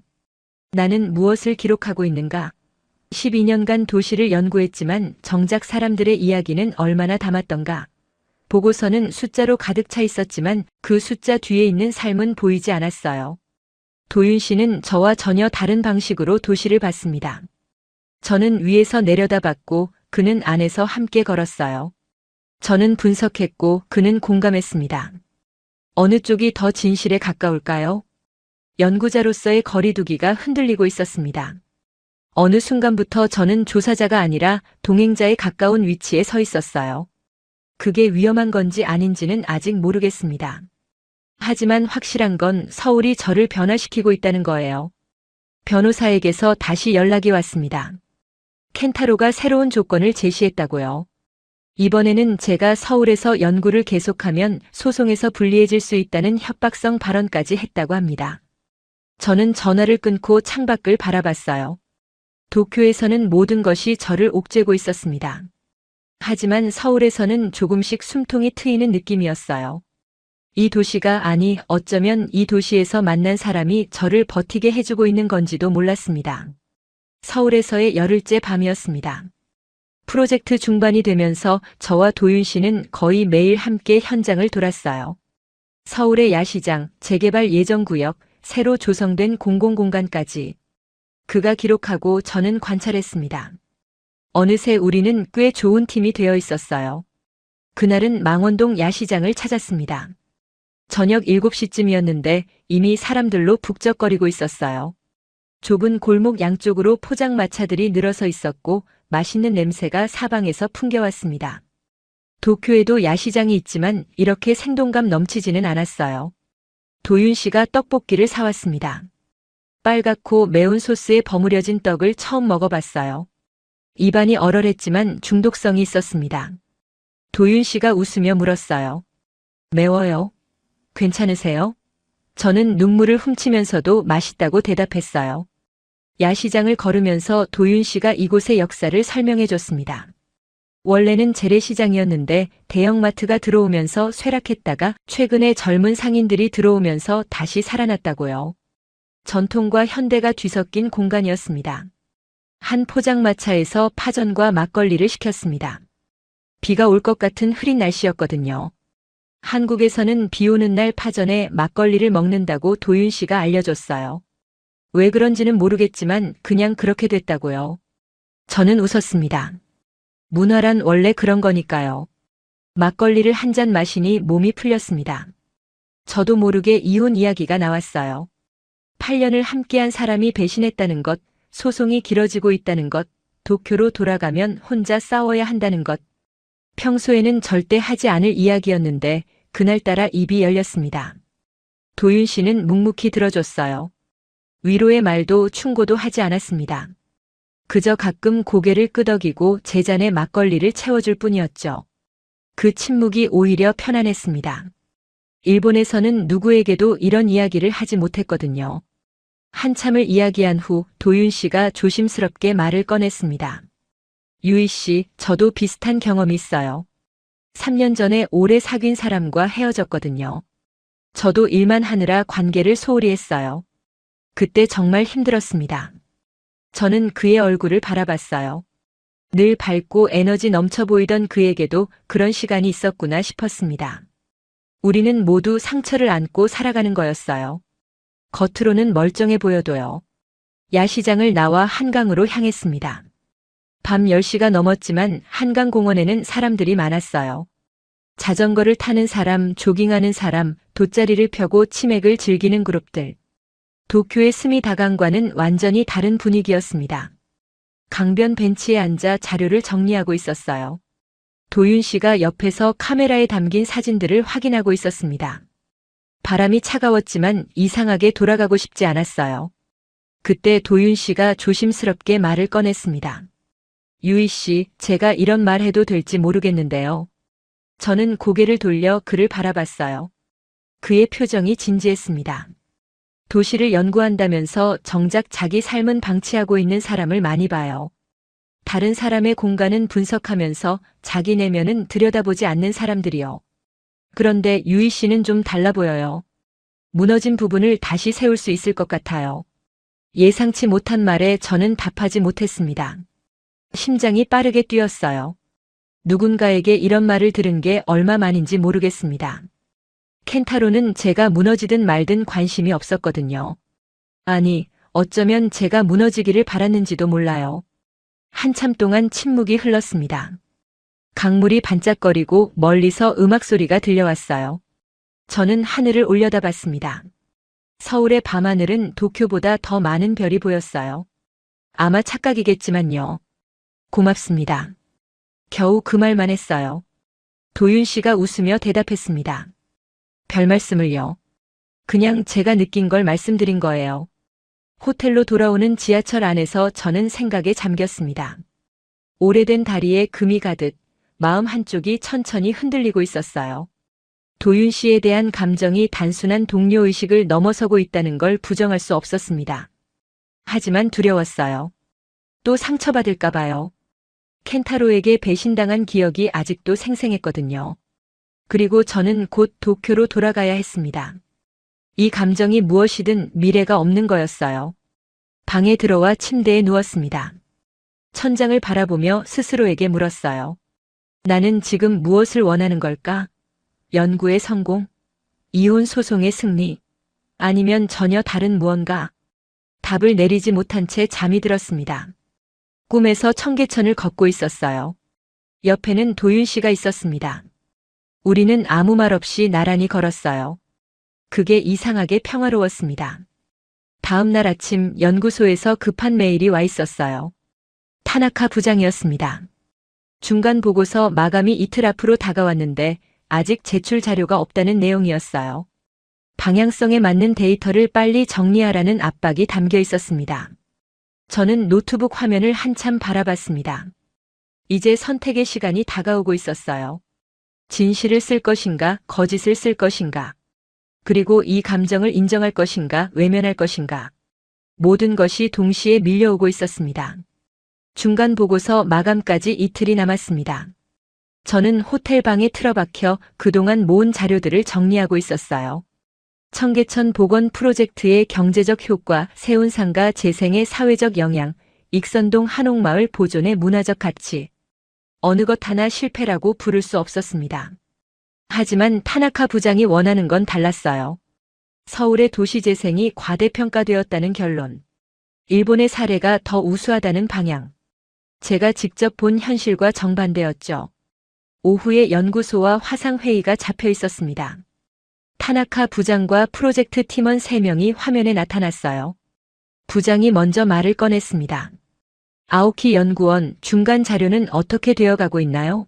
나는 무엇을 기록하고 있는가? 12년간 도시를 연구했지만 정작 사람들의 이야기는 얼마나 담았던가? 보고서는 숫자로 가득 차 있었지만 그 숫자 뒤에 있는 삶은 보이지 않았어요. 도윤 씨는 저와 전혀 다른 방식으로 도시를 봤습니다. 저는 위에서 내려다봤고 그는 안에서 함께 걸었어요. 저는 분석했고 그는 공감했습니다. 어느 쪽이 더 진실에 가까울까요? 연구자로서의 거리두기가 흔들리고 있었습니다. 어느 순간부터 저는 조사자가 아니라 동행자에 가까운 위치에 서 있었어요. 그게 위험한 건지 아닌지는 아직 모르겠습니다. 하지만 확실한 건 서울이 저를 변화시키고 있다는 거예요. 변호사에게서 다시 연락이 왔습니다. 켄타로가 새로운 조건을 제시했다고요. 이번에는 제가 서울에서 연구를 계속하면 소송에서 불리해질 수 있다는 협박성 발언까지 했다고 합니다. 저는 전화를 끊고 창밖을 바라봤어요. 도쿄에서는 모든 것이 저를 옥죄고 있었습니다. 하지만 서울에서는 조금씩 숨통이 트이는 느낌이었어요. 이 도시가 아니 어쩌면 이 도시에서 만난 사람이 저를 버티게 해주고 있는 건지도 몰랐습니다. 서울에서의 열흘째 밤이었습니다. 프로젝트 중반이 되면서 저와 도윤 씨는 거의 매일 함께 현장을 돌았어요. 서울의 야시장, 재개발 예정구역, 새로 조성된 공공공간까지. 그가 기록하고 저는 관찰했습니다. 어느새 우리는 꽤 좋은 팀이 되어 있었어요. 그날은 망원동 야시장을 찾았습니다. 저녁 7시쯤이었는데 이미 사람들로 북적거리고 있었어요. 좁은 골목 양쪽으로 포장마차들이 늘어서 있었고 맛있는 냄새가 사방에서 풍겨왔습니다. 도쿄에도 야시장이 있지만 이렇게 생동감 넘치지는 않았어요. 도윤 씨가 떡볶이를 사왔습니다. 빨갛고 매운 소스에 버무려진 떡을 처음 먹어봤어요. 입안이 얼얼했지만 중독성이 있었습니다. 도윤 씨가 웃으며 물었어요. 매워요? 괜찮으세요? 저는 눈물을 훔치면서도 맛있다고 대답했어요. 야시장을 걸으면서 도윤 씨가 이곳의 역사를 설명해 줬습니다. 원래는 재래시장이었는데 대형마트가 들어오면서 쇠락했다가 최근에 젊은 상인들이 들어오면서 다시 살아났다고요. 전통과 현대가 뒤섞인 공간이었습니다. 한 포장마차에서 파전과 막걸리를 시켰습니다. 비가 올 것 같은 흐린 날씨였거든요. 한국에서는 비 오는 날 파전에 막걸리를 먹는다고 도윤 씨가 알려줬어요. 왜 그런지는 모르겠지만 그냥 그렇게 됐다고요. 저는 웃었습니다. 문화란 원래 그런 거니까요. 막걸리를 한 잔 마시니 몸이 풀렸습니다. 저도 모르게 이혼 이야기가 나왔어요. 8년을 함께한 사람이 배신했다는 것, 소송이 길어지고 있다는 것, 도쿄로 돌아가면 혼자 싸워야 한다는 것. 평소에는 절대 하지 않을 이야기였는데 그날따라 입이 열렸습니다. 도윤 씨는 묵묵히 들어줬어요. 위로의 말도 충고도 하지 않았습니다. 그저 가끔 고개를 끄덕이고 제 잔에 막걸리를 채워줄 뿐이었죠. 그 침묵이 오히려 편안했습니다. 일본에서는 누구에게도 이런 이야기를 하지 못했거든요. 한참을 이야기한 후 도윤 씨가 조심스럽게 말을 꺼냈습니다. 유희 씨, 저도 비슷한 경험이 있어요. 3년 전에 오래 사귄 사람과 헤어졌거든요. 저도 일만 하느라 관계를 소홀히 했어요. 그때 정말 힘들었습니다. 저는 그의 얼굴을 바라봤어요. 늘 밝고 에너지 넘쳐 보이던 그에게도 그런 시간이 있었구나 싶었습니다. 우리는 모두 상처를 안고 살아가는 거였어요. 겉으로는 멀쩡해 보여도요. 야시장을 나와 한강으로 향했습니다. 밤 10시가 넘었지만 한강공원에는 사람들이 많았어요. 자전거를 타는 사람, 조깅하는 사람, 돗자리를 펴고 치맥을 즐기는 그룹들. 도쿄의 스미다강과는 완전히 다른 분위기였습니다. 강변 벤치에 앉아 자료를 정리하고 있었어요. 도윤 씨가 옆에서 카메라에 담긴 사진들을 확인하고 있었습니다. 바람이 차가웠지만 이상하게 돌아가고 싶지 않았어요. 그때 도윤 씨가 조심스럽게 말을 꺼냈습니다. 유희 씨, 제가 이런 말 해도 될지 모르겠는데요. 저는 고개를 돌려 그를 바라봤어요. 그의 표정이 진지했습니다. 도시를 연구한다면서 정작 자기 삶은 방치하고 있는 사람을 많이 봐요. 다른 사람의 공간은 분석하면서 자기 내면은 들여다보지 않는 사람들이요. 그런데 유희 씨는 좀 달라 보여요. 무너진 부분을 다시 세울 수 있을 것 같아요. 예상치 못한 말에 저는 답하지 못했습니다. 심장이 빠르게 뛰었어요. 누군가에게 이런 말을 들은 게 얼마 만인지 모르겠습니다. 켄타로는 제가 무너지든 말든 관심이 없었거든요. 아니, 어쩌면 제가 무너지기를 바랐는지도 몰라요. 한참 동안 침묵이 흘렀습니다. 강물이 반짝거리고 멀리서 음악 소리가 들려왔어요. 저는 하늘을 올려다봤습니다. 서울의 밤하늘은 도쿄보다 더 많은 별이 보였어요. 아마 착각이겠지만요. 고맙습니다. 겨우 그 말만 했어요. 도윤 씨가 웃으며 대답했습니다. 별 말씀을요. 그냥 제가 느낀 걸 말씀드린 거예요. 호텔로 돌아오는 지하철 안에서 저는 생각에 잠겼습니다. 오래된 다리에 금이 가듯 마음 한쪽이 천천히 흔들리고 있었어요. 도윤 씨에 대한 감정이 단순한 동료의식을 넘어서고 있다는 걸 부정할 수 없었습니다. 하지만 두려웠어요. 또 상처받을까 봐요. 켄타로에게 배신당한 기억이 아직도 생생했거든요. 그리고 저는 곧 도쿄로 돌아가야 했습니다. 이 감정이 무엇이든 미래가 없는 거였어요. 방에 들어와 침대에 누웠습니다. 천장을 바라보며 스스로에게 물었어요. 나는 지금 무엇을 원하는 걸까? 연구의 성공? 이혼 소송의 승리? 아니면 전혀 다른 무언가? 답을 내리지 못한 채 잠이 들었습니다. 꿈에서 청계천을 걷고 있었어요. 옆에는 도윤 씨가 있었습니다. 우리는 아무 말 없이 나란히 걸었어요. 그게 이상하게 평화로웠습니다. 다음 날 아침 연구소에서 급한 메일이 와 있었어요. 타나카 부장이었습니다. 중간 보고서 마감이 이틀 앞으로 다가왔는데 아직 제출 자료가 없다는 내용이었어요. 방향성에 맞는 데이터를 빨리 정리하라는 압박이 담겨 있었습니다. 저는 노트북 화면을 한참 바라봤습니다. 이제 선택의 시간이 다가오고 있었어요. 진실을 쓸 것인가, 거짓을 쓸 것인가. 그리고 이 감정을 인정할 것인가, 외면할 것인가. 모든 것이 동시에 밀려오고 있었습니다. 중간 보고서 마감까지 이틀이 남았습니다. 저는 호텔 방에 틀어박혀 그동안 모은 자료들을 정리하고 있었어요. 청계천 복원 프로젝트의 경제적 효과, 세운상가 재생의 사회적 영향, 익선동 한옥마을 보존의 문화적 가치. 어느 것 하나 실패라고 부를 수 없었습니다. 하지만 타나카 부장이 원하는 건 달랐어요. 서울의 도시재생이 과대평가되었다는 결론. 일본의 사례가 더 우수하다는 방향. 제가 직접 본 현실과 정반대였죠. 오후에 연구소와 화상회의가 잡혀 있었습니다. 타나카 부장과 프로젝트 팀원 3명이 화면에 나타났어요. 부장이 먼저 말을 꺼냈습니다. 아오키 연구원, 중간 자료는 어떻게 되어가고 있나요?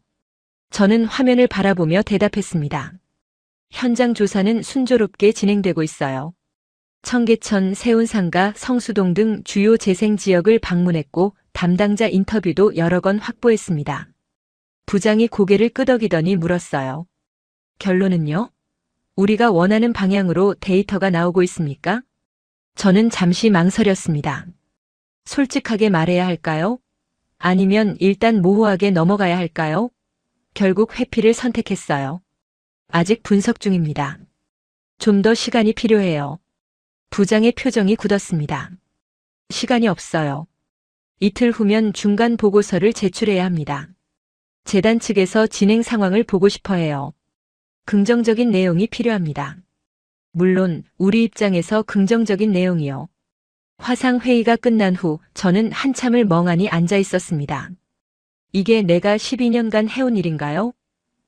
저는 화면을 바라보며 대답했습니다. 현장 조사는 순조롭게 진행되고 있어요. 청계천, 세운상가, 성수동 등 주요 재생 지역을 방문했고 담당자 인터뷰도 여러 건 확보했습니다. 부장이 고개를 끄덕이더니 물었어요. 결론은요? 우리가 원하는 방향으로 데이터가 나오고 있습니까? 저는 잠시 망설였습니다. 솔직하게 말해야 할까요? 아니면 일단 모호하게 넘어가야 할까요? 결국 회피를 선택했어요. 아직 분석 중입니다. 좀 더 시간이 필요해요. 부장의 표정이 굳었습니다. 시간이 없어요. 이틀 후면 중간 보고서를 제출해야 합니다. 재단 측에서 진행 상황을 보고 싶어 해요. 긍정적인 내용이 필요합니다. 물론 우리 입장에서 긍정적인 내용이요. 화상회의가 끝난 후 저는 한참을 멍하니 앉아 있었습니다. 이게 내가 12년간 해온 일인가요?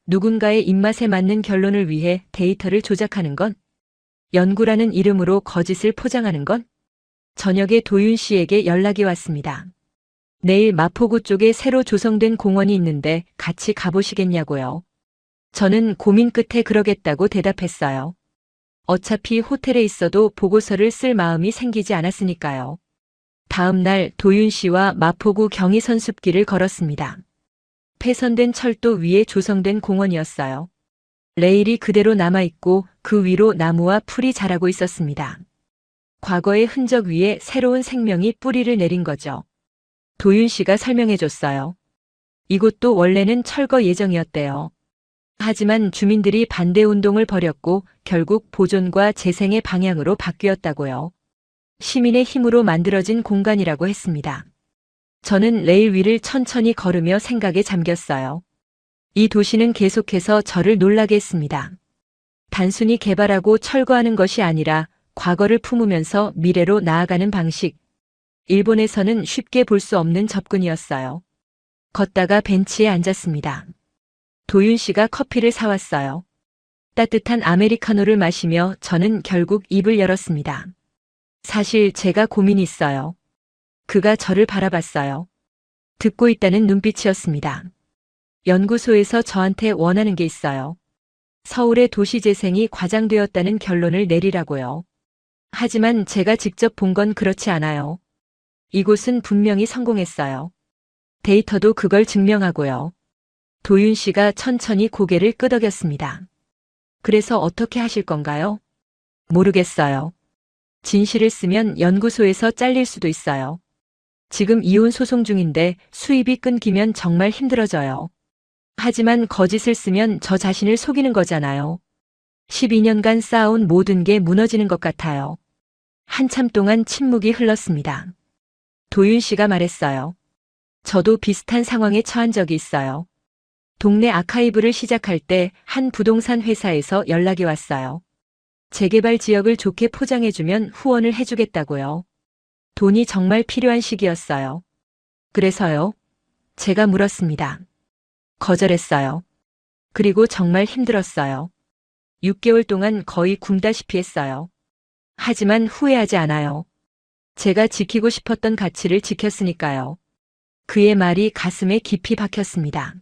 누군가의 입맛에 맞는 결론을 위해 데이터를 조작하는 건? 연구라는 이름으로 거짓을 포장하는 건? 저녁에 도윤 씨에게 연락이 왔습니다. 내일 마포구 쪽에 새로 조성된 공원이 있는데 같이 가보시겠냐고요. 저는 고민 끝에 그러겠다고 대답했어요. 어차피 호텔에 있어도 보고서를 쓸 마음이 생기지 않았으니까요. 다음 날 도윤 씨와 마포구 경의선 숲길을 걸었습니다. 폐선된 철도 위에 조성된 공원이었어요. 레일이 그대로 남아있고 그 위로 나무와 풀이 자라고 있었습니다. 과거의 흔적 위에 새로운 생명이 뿌리를 내린 거죠. 도윤 씨가 설명해 줬어요. 이곳도 원래는 철거 예정이었대요. 하지만 주민들이 반대 운동을 벌였고 결국 보존과 재생의 방향으로 바뀌었다고요. 시민의 힘으로 만들어진 공간이라고 했습니다. 저는 레일 위를 천천히 걸으며 생각에 잠겼어요. 이 도시는 계속해서 저를 놀라게 했습니다. 단순히 개발하고 철거하는 것이 아니라 과거를 품으면서 미래로 나아가는 방식. 일본에서는 쉽게 볼 수 없는 접근이었어요. 걷다가 벤치에 앉았습니다. 도윤 씨가 커피를 사왔어요. 따뜻한 아메리카노를 마시며 저는 결국 입을 열었습니다. 사실 제가 고민이 있어요. 그가 저를 바라봤어요. 듣고 있다는 눈빛이었습니다. 연구소에서 저한테 원하는 게 있어요. 서울의 도시재생이 과장되었다는 결론을 내리라고요. 하지만 제가 직접 본 건 그렇지 않아요. 이곳은 분명히 성공했어요. 데이터도 그걸 증명하고요. 도윤 씨가 천천히 고개를 끄덕였습니다. 그래서 어떻게 하실 건가요? 모르겠어요. 진실을 쓰면 연구소에서 잘릴 수도 있어요. 지금 이혼 소송 중인데 수입이 끊기면 정말 힘들어져요. 하지만 거짓을 쓰면 저 자신을 속이는 거잖아요. 12년간 쌓아온 모든 게 무너지는 것 같아요. 한참 동안 침묵이 흘렀습니다. 도윤 씨가 말했어요. 저도 비슷한 상황에 처한 적이 있어요. 동네 아카이브를 시작할 때 한 부동산 회사에서 연락이 왔어요. 재개발 지역을 좋게 포장해주면 후원을 해주겠다고요. 돈이 정말 필요한 시기였어요. 그래서요? 제가 물었습니다. 거절했어요. 그리고 정말 힘들었어요. 6개월 동안 거의 굶다시피 했어요. 하지만 후회하지 않아요. 제가 지키고 싶었던 가치를 지켰으니까요. 그의 말이 가슴에 깊이 박혔습니다.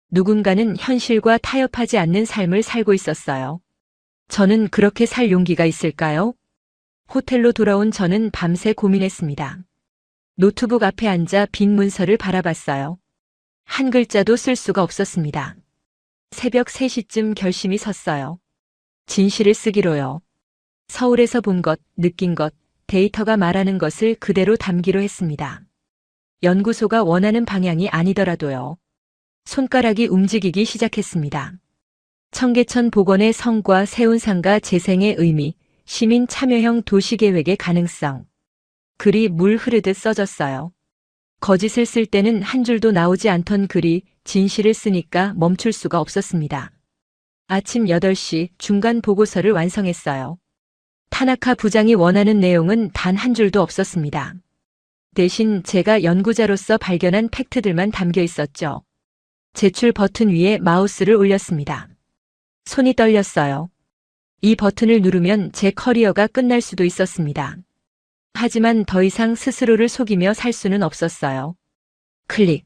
누군가는 현실과 타협하지 않는 삶을 살고 있었어요. 저는 그렇게 살 용기가 있을까요? 호텔로 돌아온 저는 밤새 고민했습니다. 노트북 앞에 앉아 빈 문서를 바라봤어요. 한 글자도 쓸 수가 없었습니다. 새벽 3시쯤 결심이 섰어요. 진실을 쓰기로요. 서울에서 본 것, 느낀 것, 데이터가 말하는 것을 그대로 담기로 했습니다. 연구소가 원하는 방향이 아니더라도요. 손가락이 움직이기 시작했습니다. 청계천 복원의 성과 세운상가 재생의 의미, 시민 참여형 도시계획의 가능성. 글이 물 흐르듯 써졌어요. 거짓을 쓸 때는 한 줄도 나오지 않던 글이 진실을 쓰니까 멈출 수가 없었습니다. 아침 8시 중간 보고서를 완성했어요. 타나카 부장이 원하는 내용은 단 한 줄도 없었습니다. 대신 제가 연구자로서 발견한 팩트들만 담겨 있었죠. 제출 버튼 위에 마우스를 올렸습니다. 손이 떨렸어요. 이 버튼을 누르면 제 커리어가 끝날 수도 있었습니다. 하지만 더 이상 스스로를 속이며 살 수는 없었어요. 클릭.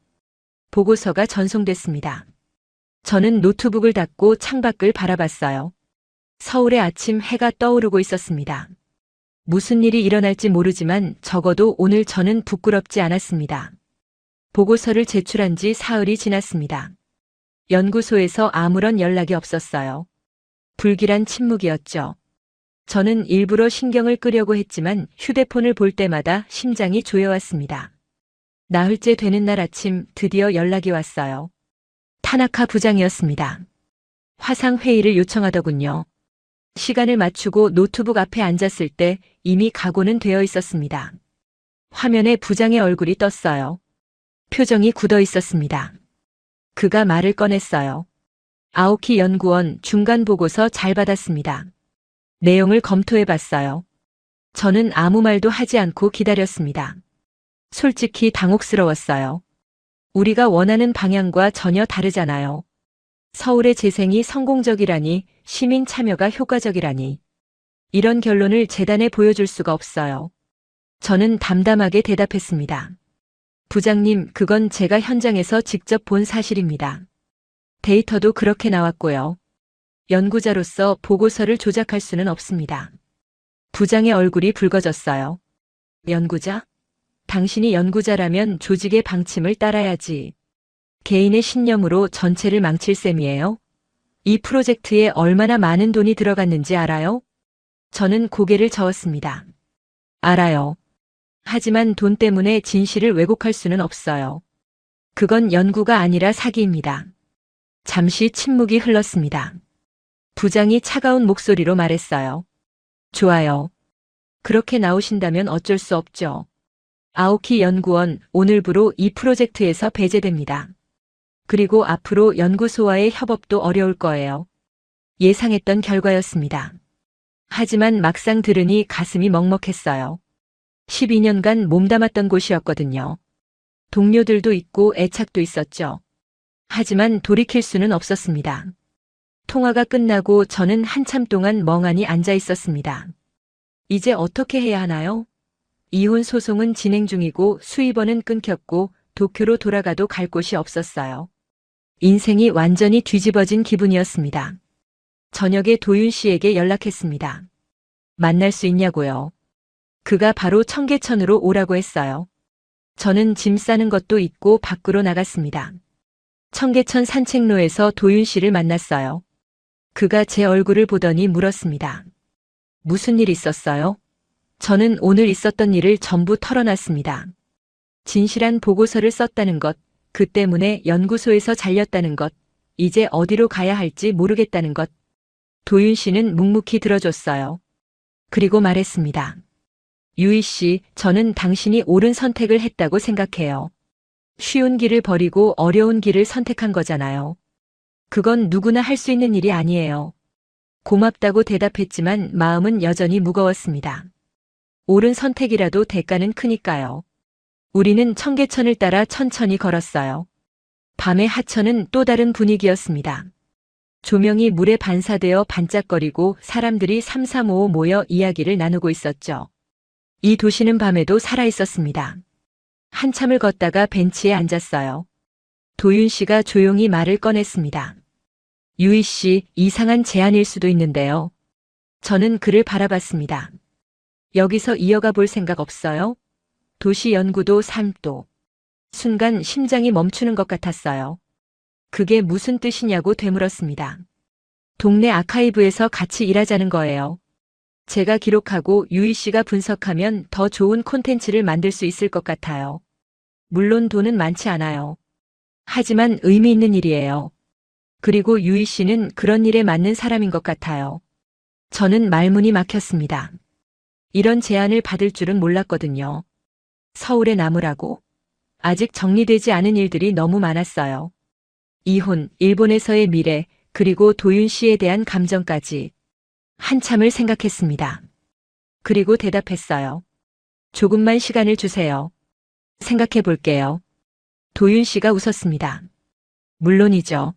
보고서가 전송됐습니다. 저는 노트북을 닫고 창밖을 바라봤어요. 서울의 아침 해가 떠오르고 있었습니다. 무슨 일이 일어날지 모르지만 적어도 오늘 저는 부끄럽지 않았습니다. 보고서를 제출한 지 사흘이 지났습니다. 연구소에서 아무런 연락이 없었어요. 불길한 침묵이었죠. 저는 일부러 신경을 끄려고 했지만 휴대폰을 볼 때마다 심장이 조여왔습니다. 나흘째 되는 날 아침 드디어 연락이 왔어요. 타나카 부장이었습니다. 화상회의를 요청하더군요. 시간을 맞추고 노트북 앞에 앉았을 때 이미 각오는 되어 있었습니다. 화면에 부장의 얼굴이 떴어요. 표정이 굳어 있었습니다. 그가 말을 꺼냈어요. 아오키 연구원 중간 보고서 잘 받았습니다. 내용을 검토해 봤어요. 저는 아무 말도 하지 않고 기다렸습니다. 솔직히 당혹스러웠어요. 우리가 원하는 방향과 전혀 다르잖아요. 서울의 재생이 성공적이라니, 시민 참여가 효과적이라니. 이런 결론을 재단에 보여줄 수가 없어요. 저는 담담하게 대답했습니다. 부장님, 그건 제가 현장에서 직접 본 사실입니다. 데이터도 그렇게 나왔고요. 연구자로서 보고서를 조작할 수는 없습니다. 부장의 얼굴이 붉어졌어요. 연구자? 당신이 연구자라면 조직의 방침을 따라야지. 개인의 신념으로 전체를 망칠 셈이에요? 이 프로젝트에 얼마나 많은 돈이 들어갔는지 알아요? 저는 고개를 저었습니다. 알아요. 하지만 돈 때문에 진실을 왜곡할 수는 없어요. 그건 연구가 아니라 사기입니다. 잠시 침묵이 흘렀습니다. 부장이 차가운 목소리로 말했어요. 좋아요. 그렇게 나오신다면 어쩔 수 없죠. 아오키 연구원 오늘부로 이 프로젝트에서 배제됩니다. 그리고 앞으로 연구소와의 협업도 어려울 거예요. 예상했던 결과였습니다. 하지만 막상 들으니 가슴이 먹먹했어요. 12년간 몸담았던 곳이었거든요. 동료들도 있고 애착도 있었죠. 하지만 돌이킬 수는 없었습니다. 통화가 끝나고 저는 한참 동안 멍하니 앉아 있었습니다. 이제 어떻게 해야 하나요? 이혼 소송은 진행 중이고 수입원은 끊겼고 도쿄로 돌아가도 갈 곳이 없었어요. 인생이 완전히 뒤집어진 기분이었습니다. 저녁에 도윤 씨에게 연락했습니다. 만날 수 있냐고요. 그가 바로 청계천으로 오라고 했어요. 저는 짐 싸는 것도 잊고 밖으로 나갔습니다. 청계천 산책로에서 도윤 씨를 만났어요. 그가 제 얼굴을 보더니 물었습니다. 무슨 일 있었어요? 저는 오늘 있었던 일을 전부 털어놨습니다. 진실한 보고서를 썼다는 것, 그 때문에 연구소에서 잘렸다는 것, 이제 어디로 가야 할지 모르겠다는 것. 도윤 씨는 묵묵히 들어줬어요. 그리고 말했습니다. 유희 씨, 저는 당신이 옳은 선택을 했다고 생각해요. 쉬운 길을 버리고 어려운 길을 선택한 거잖아요. 그건 누구나 할 수 있는 일이 아니에요. 고맙다고 대답했지만 마음은 여전히 무거웠습니다. 옳은 선택이라도 대가는 크니까요. 우리는 청계천을 따라 천천히 걸었어요. 밤의 하천은 또 다른 분위기였습니다. 조명이 물에 반사되어 반짝거리고 사람들이 삼삼오오 모여 이야기를 나누고 있었죠. 이 도시는 밤에도 살아있었습니다. 한참을 걷다가 벤치에 앉았어요. 도윤 씨가 조용히 말을 꺼냈습니다. 유희 씨, 이상한 제안일 수도 있는데요. 저는 그를 바라봤습니다. 여기서 이어가 볼 생각 없어요? 도시 연구도 삶도. 순간 심장이 멈추는 것 같았어요. 그게 무슨 뜻이냐고 되물었습니다. 동네 아카이브에서 같이 일하자는 거예요. 제가 기록하고 유희 씨가 분석하면 더 좋은 콘텐츠를 만들 수 있을 것 같아요. 물론 돈은 많지 않아요. 하지만 의미 있는 일이에요. 그리고 유희 씨는 그런 일에 맞는 사람인 것 같아요. 저는 말문이 막혔습니다. 이런 제안을 받을 줄은 몰랐거든요. 서울에 남으라고? 아직 정리되지 않은 일들이 너무 많았어요. 이혼, 일본에서의 미래, 그리고 도윤 씨에 대한 감정까지. 한참을 생각했습니다. 그리고 대답했어요. 조금만 시간을 주세요. 생각해 볼게요. 도윤 씨가 웃었습니다. 물론이죠.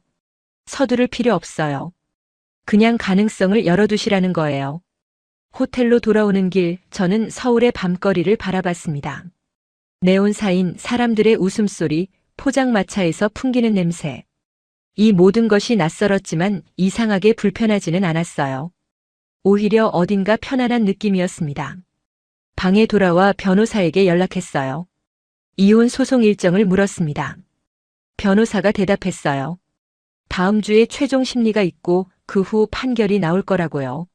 서두를 필요 없어요. 그냥 가능성을 열어두시라는 거예요. 호텔로 돌아오는 길, 저는 서울의 밤거리를 바라봤습니다. 네온사인, 사람들의 웃음소리, 포장마차에서 풍기는 냄새. 이 모든 것이 낯설었지만 이상하게 불편하지는 않았어요. 오히려 어딘가 편안한 느낌이었습니다. 방에 돌아와 변호사에게 연락했어요. 이혼 소송 일정을 물었습니다. 변호사가 대답했어요. 다음 주에 최종 심리가 있고 그 후 판결이 나올 거라고요.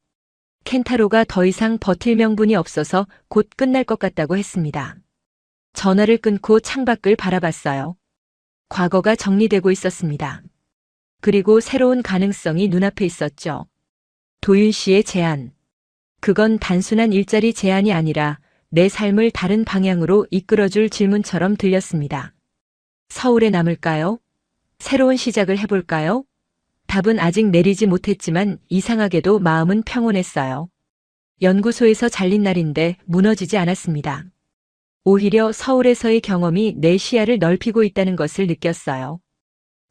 켄타로가 더 이상 버틸 명분이 없어서 곧 끝날 것 같다고 했습니다. 전화를 끊고 창밖을 바라봤어요. 과거가 정리되고 있었습니다. 그리고 새로운 가능성이 눈앞에 있었죠. 도윤 씨의 제안. 그건 단순한 일자리 제안이 아니라 내 삶을 다른 방향으로 이끌어줄 질문처럼 들렸습니다. 서울에 남을까요? 새로운 시작을 해볼까요? 답은 아직 내리지 못했지만 이상하게도 마음은 평온했어요. 연구소에서 잘린 날인데 무너지지 않았습니다. 오히려 서울에서의 경험이 내 시야를 넓히고 있다는 것을 느꼈어요.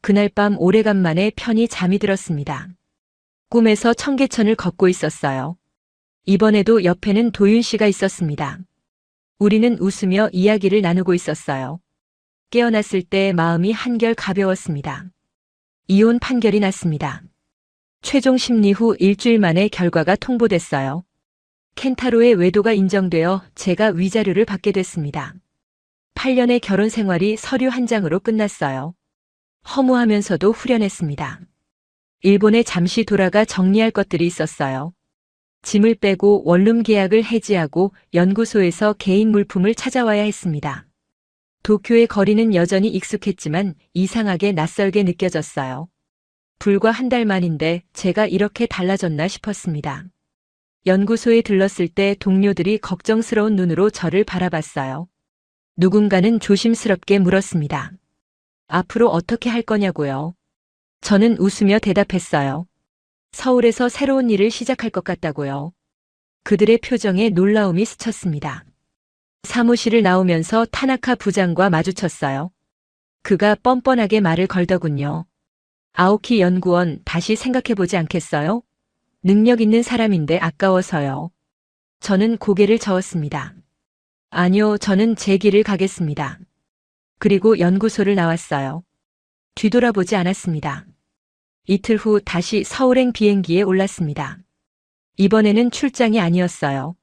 그날 밤 오래간만에 편히 잠이 들었습니다. 꿈에서 청계천을 걷고 있었어요. 이번에도 옆에는 도윤 씨가 있었습니다. 우리는 웃으며 이야기를 나누고 있었어요. 깨어났을 때 마음이 한결 가벼웠습니다. 이혼 판결이 났습니다. 최종 심리 후 일주일 만에 결과가 통보됐어요. 켄타로의 외도가 인정되어 제가 위자료를 받게 됐습니다. 8년의 결혼 생활이 서류 한 장으로 끝났어요. 허무하면서도 후련했습니다. 일본에 잠시 돌아가 정리할 것들이 있었어요. 짐을 빼고 원룸 계약을 해지하고 연구소에서 개인 물품을 찾아와야 했습니다. 도쿄의 거리는 여전히 익숙했지만 이상하게 낯설게 느껴졌어요. 불과 한 달 만인데 제가 이렇게 달라졌나 싶었습니다. 연구소에 들렀을 때 동료들이 걱정스러운 눈으로 저를 바라봤어요. 누군가는 조심스럽게 물었습니다. 앞으로 어떻게 할 거냐고요. 저는 웃으며 대답했어요. 서울에서 새로운 일을 시작할 것 같다고요. 그들의 표정에 놀라움이 스쳤습니다. 사무실을 나오면서 타나카 부장과 마주쳤어요. 그가 뻔뻔하게 말을 걸더군요. 아오키 연구원 다시 생각해보지 않겠어요? 능력 있는 사람인데 아까워서요. 저는 고개를 저었습니다. 아니요, 저는 제 길을 가겠습니다. 그리고 연구소를 나왔어요. 뒤돌아보지 않았습니다. 이틀 후 다시 서울행 비행기에 올랐습니다. 이번에는 출장이 아니었어요.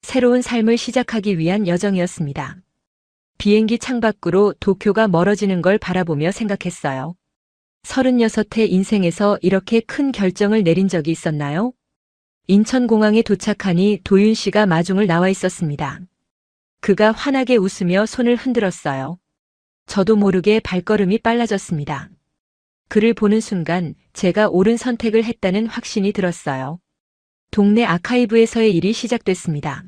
새로운 삶을 시작하기 위한 여정이었습니다. 비행기 창밖으로 도쿄가 멀어지는 걸 바라보며 생각했어요. 36의 인생에서 이렇게 큰 결정을 내린 적이 있었나요? 인천공항에 도착하니 도윤 씨가 마중을 나와 있었습니다. 그가 환하게 웃으며 손을 흔들었어요. 저도 모르게 발걸음이 빨라졌습니다. 그를 보는 순간 제가 옳은 선택을 했다는 확신이 들었어요. 동네 아카이브에서의 일이 시작됐습니다.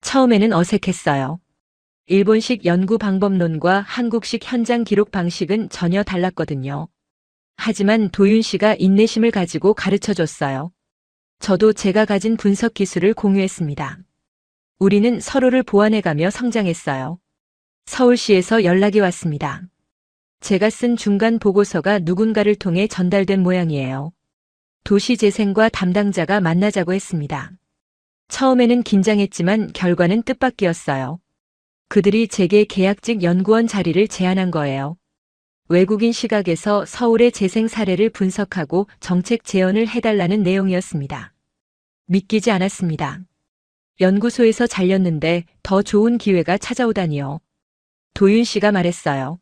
처음에는 어색했어요. 일본식 연구 방법론과 한국식 현장 기록 방식은 전혀 달랐거든요. 하지만 도윤 씨가 인내심을 가지고 가르쳐줬어요. 저도 제가 가진 분석 기술을 공유했습니다. 우리는 서로를 보완해가며 성장했어요. 서울시에서 연락이 왔습니다. 제가 쓴 중간 보고서가 누군가를 통해 전달된 모양이에요. 도시재생과 담당자가 만나자고 했습니다. 처음에는 긴장했지만 결과는 뜻밖이었어요. 그들이 제게 계약직 연구원 자리를 제안한 거예요. 외국인 시각에서 서울의 재생 사례를 분석하고 정책 제언을 해달라는 내용이었습니다. 믿기지 않았습니다. 연구소에서 잘렸는데 더 좋은 기회가 찾아오다니요. 도윤 씨가 말했어요.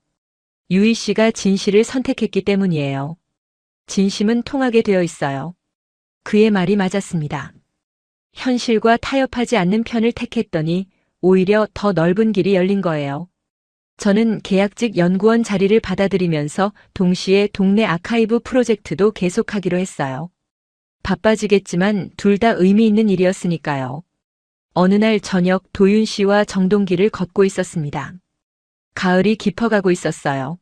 유희 씨가 진실을 선택했기 때문이에요. 진심은 통하게 되어 있어요. 그의 말이 맞았습니다. 현실과 타협하지 않는 편을 택했더니 오히려 더 넓은 길이 열린 거예요. 저는 계약직 연구원 자리를 받아들이면서 동시에 동네 아카이브 프로젝트도 계속하기로 했어요. 바빠지겠지만 둘 다 의미 있는 일이었으니까요. 어느 날 저녁 도윤 씨와 정동길을 걷고 있었습니다. 가을이 깊어가고 있었어요.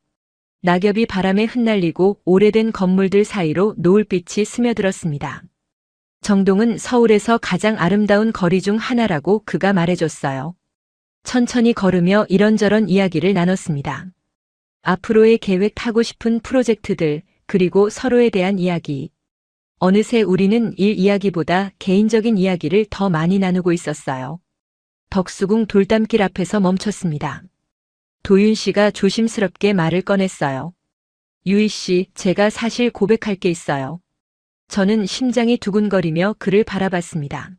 낙엽이 바람에 흩날리고 오래된 건물들 사이로 노을빛이 스며들었습니다. 정동은 서울에서 가장 아름다운 거리 중 하나라고 그가 말해줬어요. 천천히 걸으며 이런저런 이야기를 나눴습니다. 앞으로의 계획, 하고 싶은 프로젝트들, 그리고 서로에 대한 이야기. 어느새 우리는 일 이야기보다 개인적인 이야기를 더 많이 나누고 있었어요. 덕수궁 돌담길 앞에서 멈췄습니다. 도윤 씨가 조심스럽게 말을 꺼냈어요. 유희 씨, 제가 사실 고백할 게 있어요. 저는 심장이 두근거리며 그를 바라봤습니다.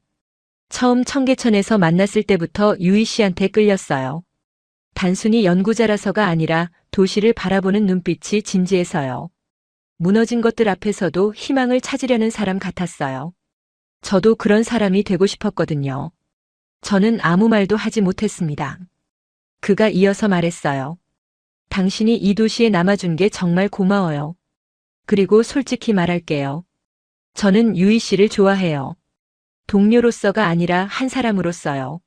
처음 청계천에서 만났을 때부터 유희 씨한테 끌렸어요. 단순히 연구자라서가 아니라 도시를 바라보는 눈빛이 진지해서요. 무너진 것들 앞에서도 희망을 찾으려는 사람 같았어요. 저도 그런 사람이 되고 싶었거든요. 저는 아무 말도 하지 못했습니다. 그가 이어서 말했어요. 당신이 이 도시에 남아준 게 정말 고마워요. 그리고 솔직히 말할게요. 저는 유희 씨를 좋아해요. 동료로서가 아니라 한 사람으로서요.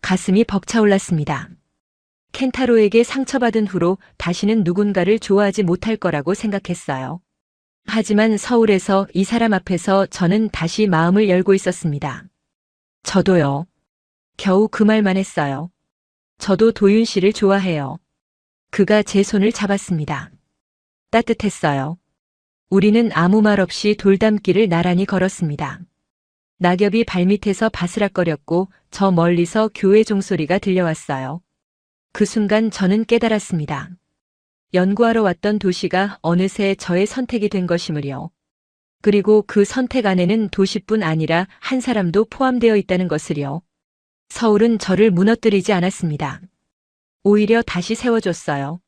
가슴이 벅차올랐습니다. 켄타로에게 상처받은 후로 다시는 누군가를 좋아하지 못할 거라고 생각했어요. 하지만 서울에서 이 사람 앞에서 저는 다시 마음을 열고 있었습니다. 저도요. 겨우 그 말만 했어요. 저도 도윤 씨를 좋아해요. 그가 제 손을 잡았습니다. 따뜻했어요. 우리는 아무 말 없이 돌담길을 나란히 걸었습니다. 낙엽이 발밑에서 바스락거렸고 저 멀리서 교회 종소리가 들려왔어요. 그 순간 저는 깨달았습니다. 연구하러 왔던 도시가 어느새 저의 선택이 된 것이므려. 그리고 그 선택 안에는 도시뿐 아니라 한 사람도 포함되어 있다는 것을요. 서울은 저를 무너뜨리지 않았습니다. 오히려 다시 세워줬어요.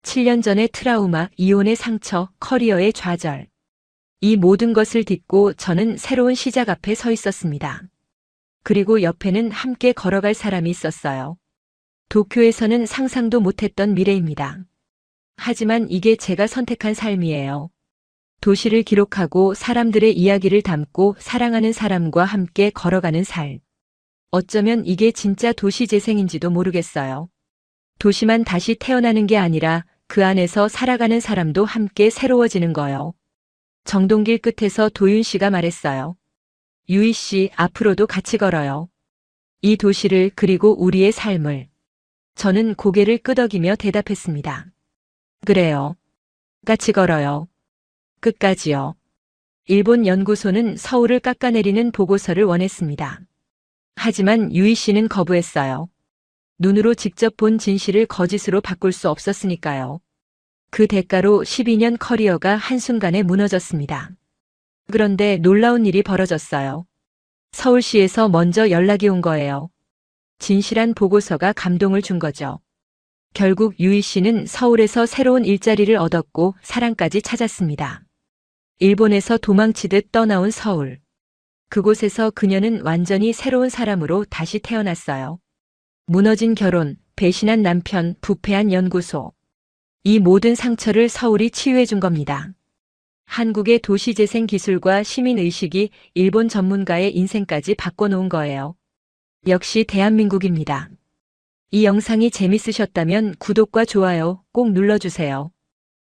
7년 전의 트라우마, 이혼의 상처, 커리어의 좌절. 이 모든 것을 딛고 저는 새로운 시작 앞에 서 있었습니다. 그리고 옆에는 함께 걸어갈 사람이 있었어요. 도쿄에서는 상상도 못했던 미래입니다. 하지만 이게 제가 선택한 삶이에요. 도시를 기록하고 사람들의 이야기를 담고 사랑하는 사람과 함께 걸어가는 삶. 어쩌면 이게 진짜 도시 재생인지도 모르겠어요. 도시만 다시 태어나는 게 아니라 그 안에서 살아가는 사람도 함께 새로워지는 거요. 정동길 끝에서 도윤 씨가 말했어요. 유희 씨, 앞으로도 같이 걸어요. 이 도시를 그리고 우리의 삶을. 저는 고개를 끄덕이며 대답했습니다. 그래요. 같이 걸어요. 끝까지요. 일본 연구소는 서울을 깎아내리는 보고서를 원했습니다. 하지만 유희 씨는 거부했어요. 눈으로 직접 본 진실을 거짓으로 바꿀 수 없었으니까요. 그 대가로 12년 커리어가 한순간에 무너졌습니다. 그런데 놀라운 일이 벌어졌어요. 서울시에서 먼저 연락이 온 거예요. 진실한 보고서가 감동을 준 거죠. 결국 유희 씨는 서울에서 새로운 일자리를 얻었고 사랑까지 찾았습니다. 일본에서 도망치듯 떠나온 서울. 그곳에서 그녀는 완전히 새로운 사람으로 다시 태어났어요. 무너진 결혼, 배신한 남편, 부패한 연구소. 이 모든 상처를 서울이 치유해 준 겁니다. 한국의 도시재생 기술과 시민의식이 일본 전문가의 인생까지 바꿔놓은 거예요. 역시 대한민국입니다. 이 영상이 재밌으셨다면 구독과 좋아요 꼭 눌러주세요.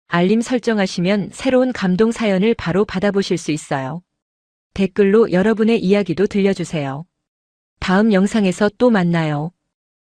알림 설정하시면 새로운 감동 사연을 바로 받아보실 수 있어요. 댓글로 여러분의 이야기도 들려주세요. 다음 영상에서 또 만나요.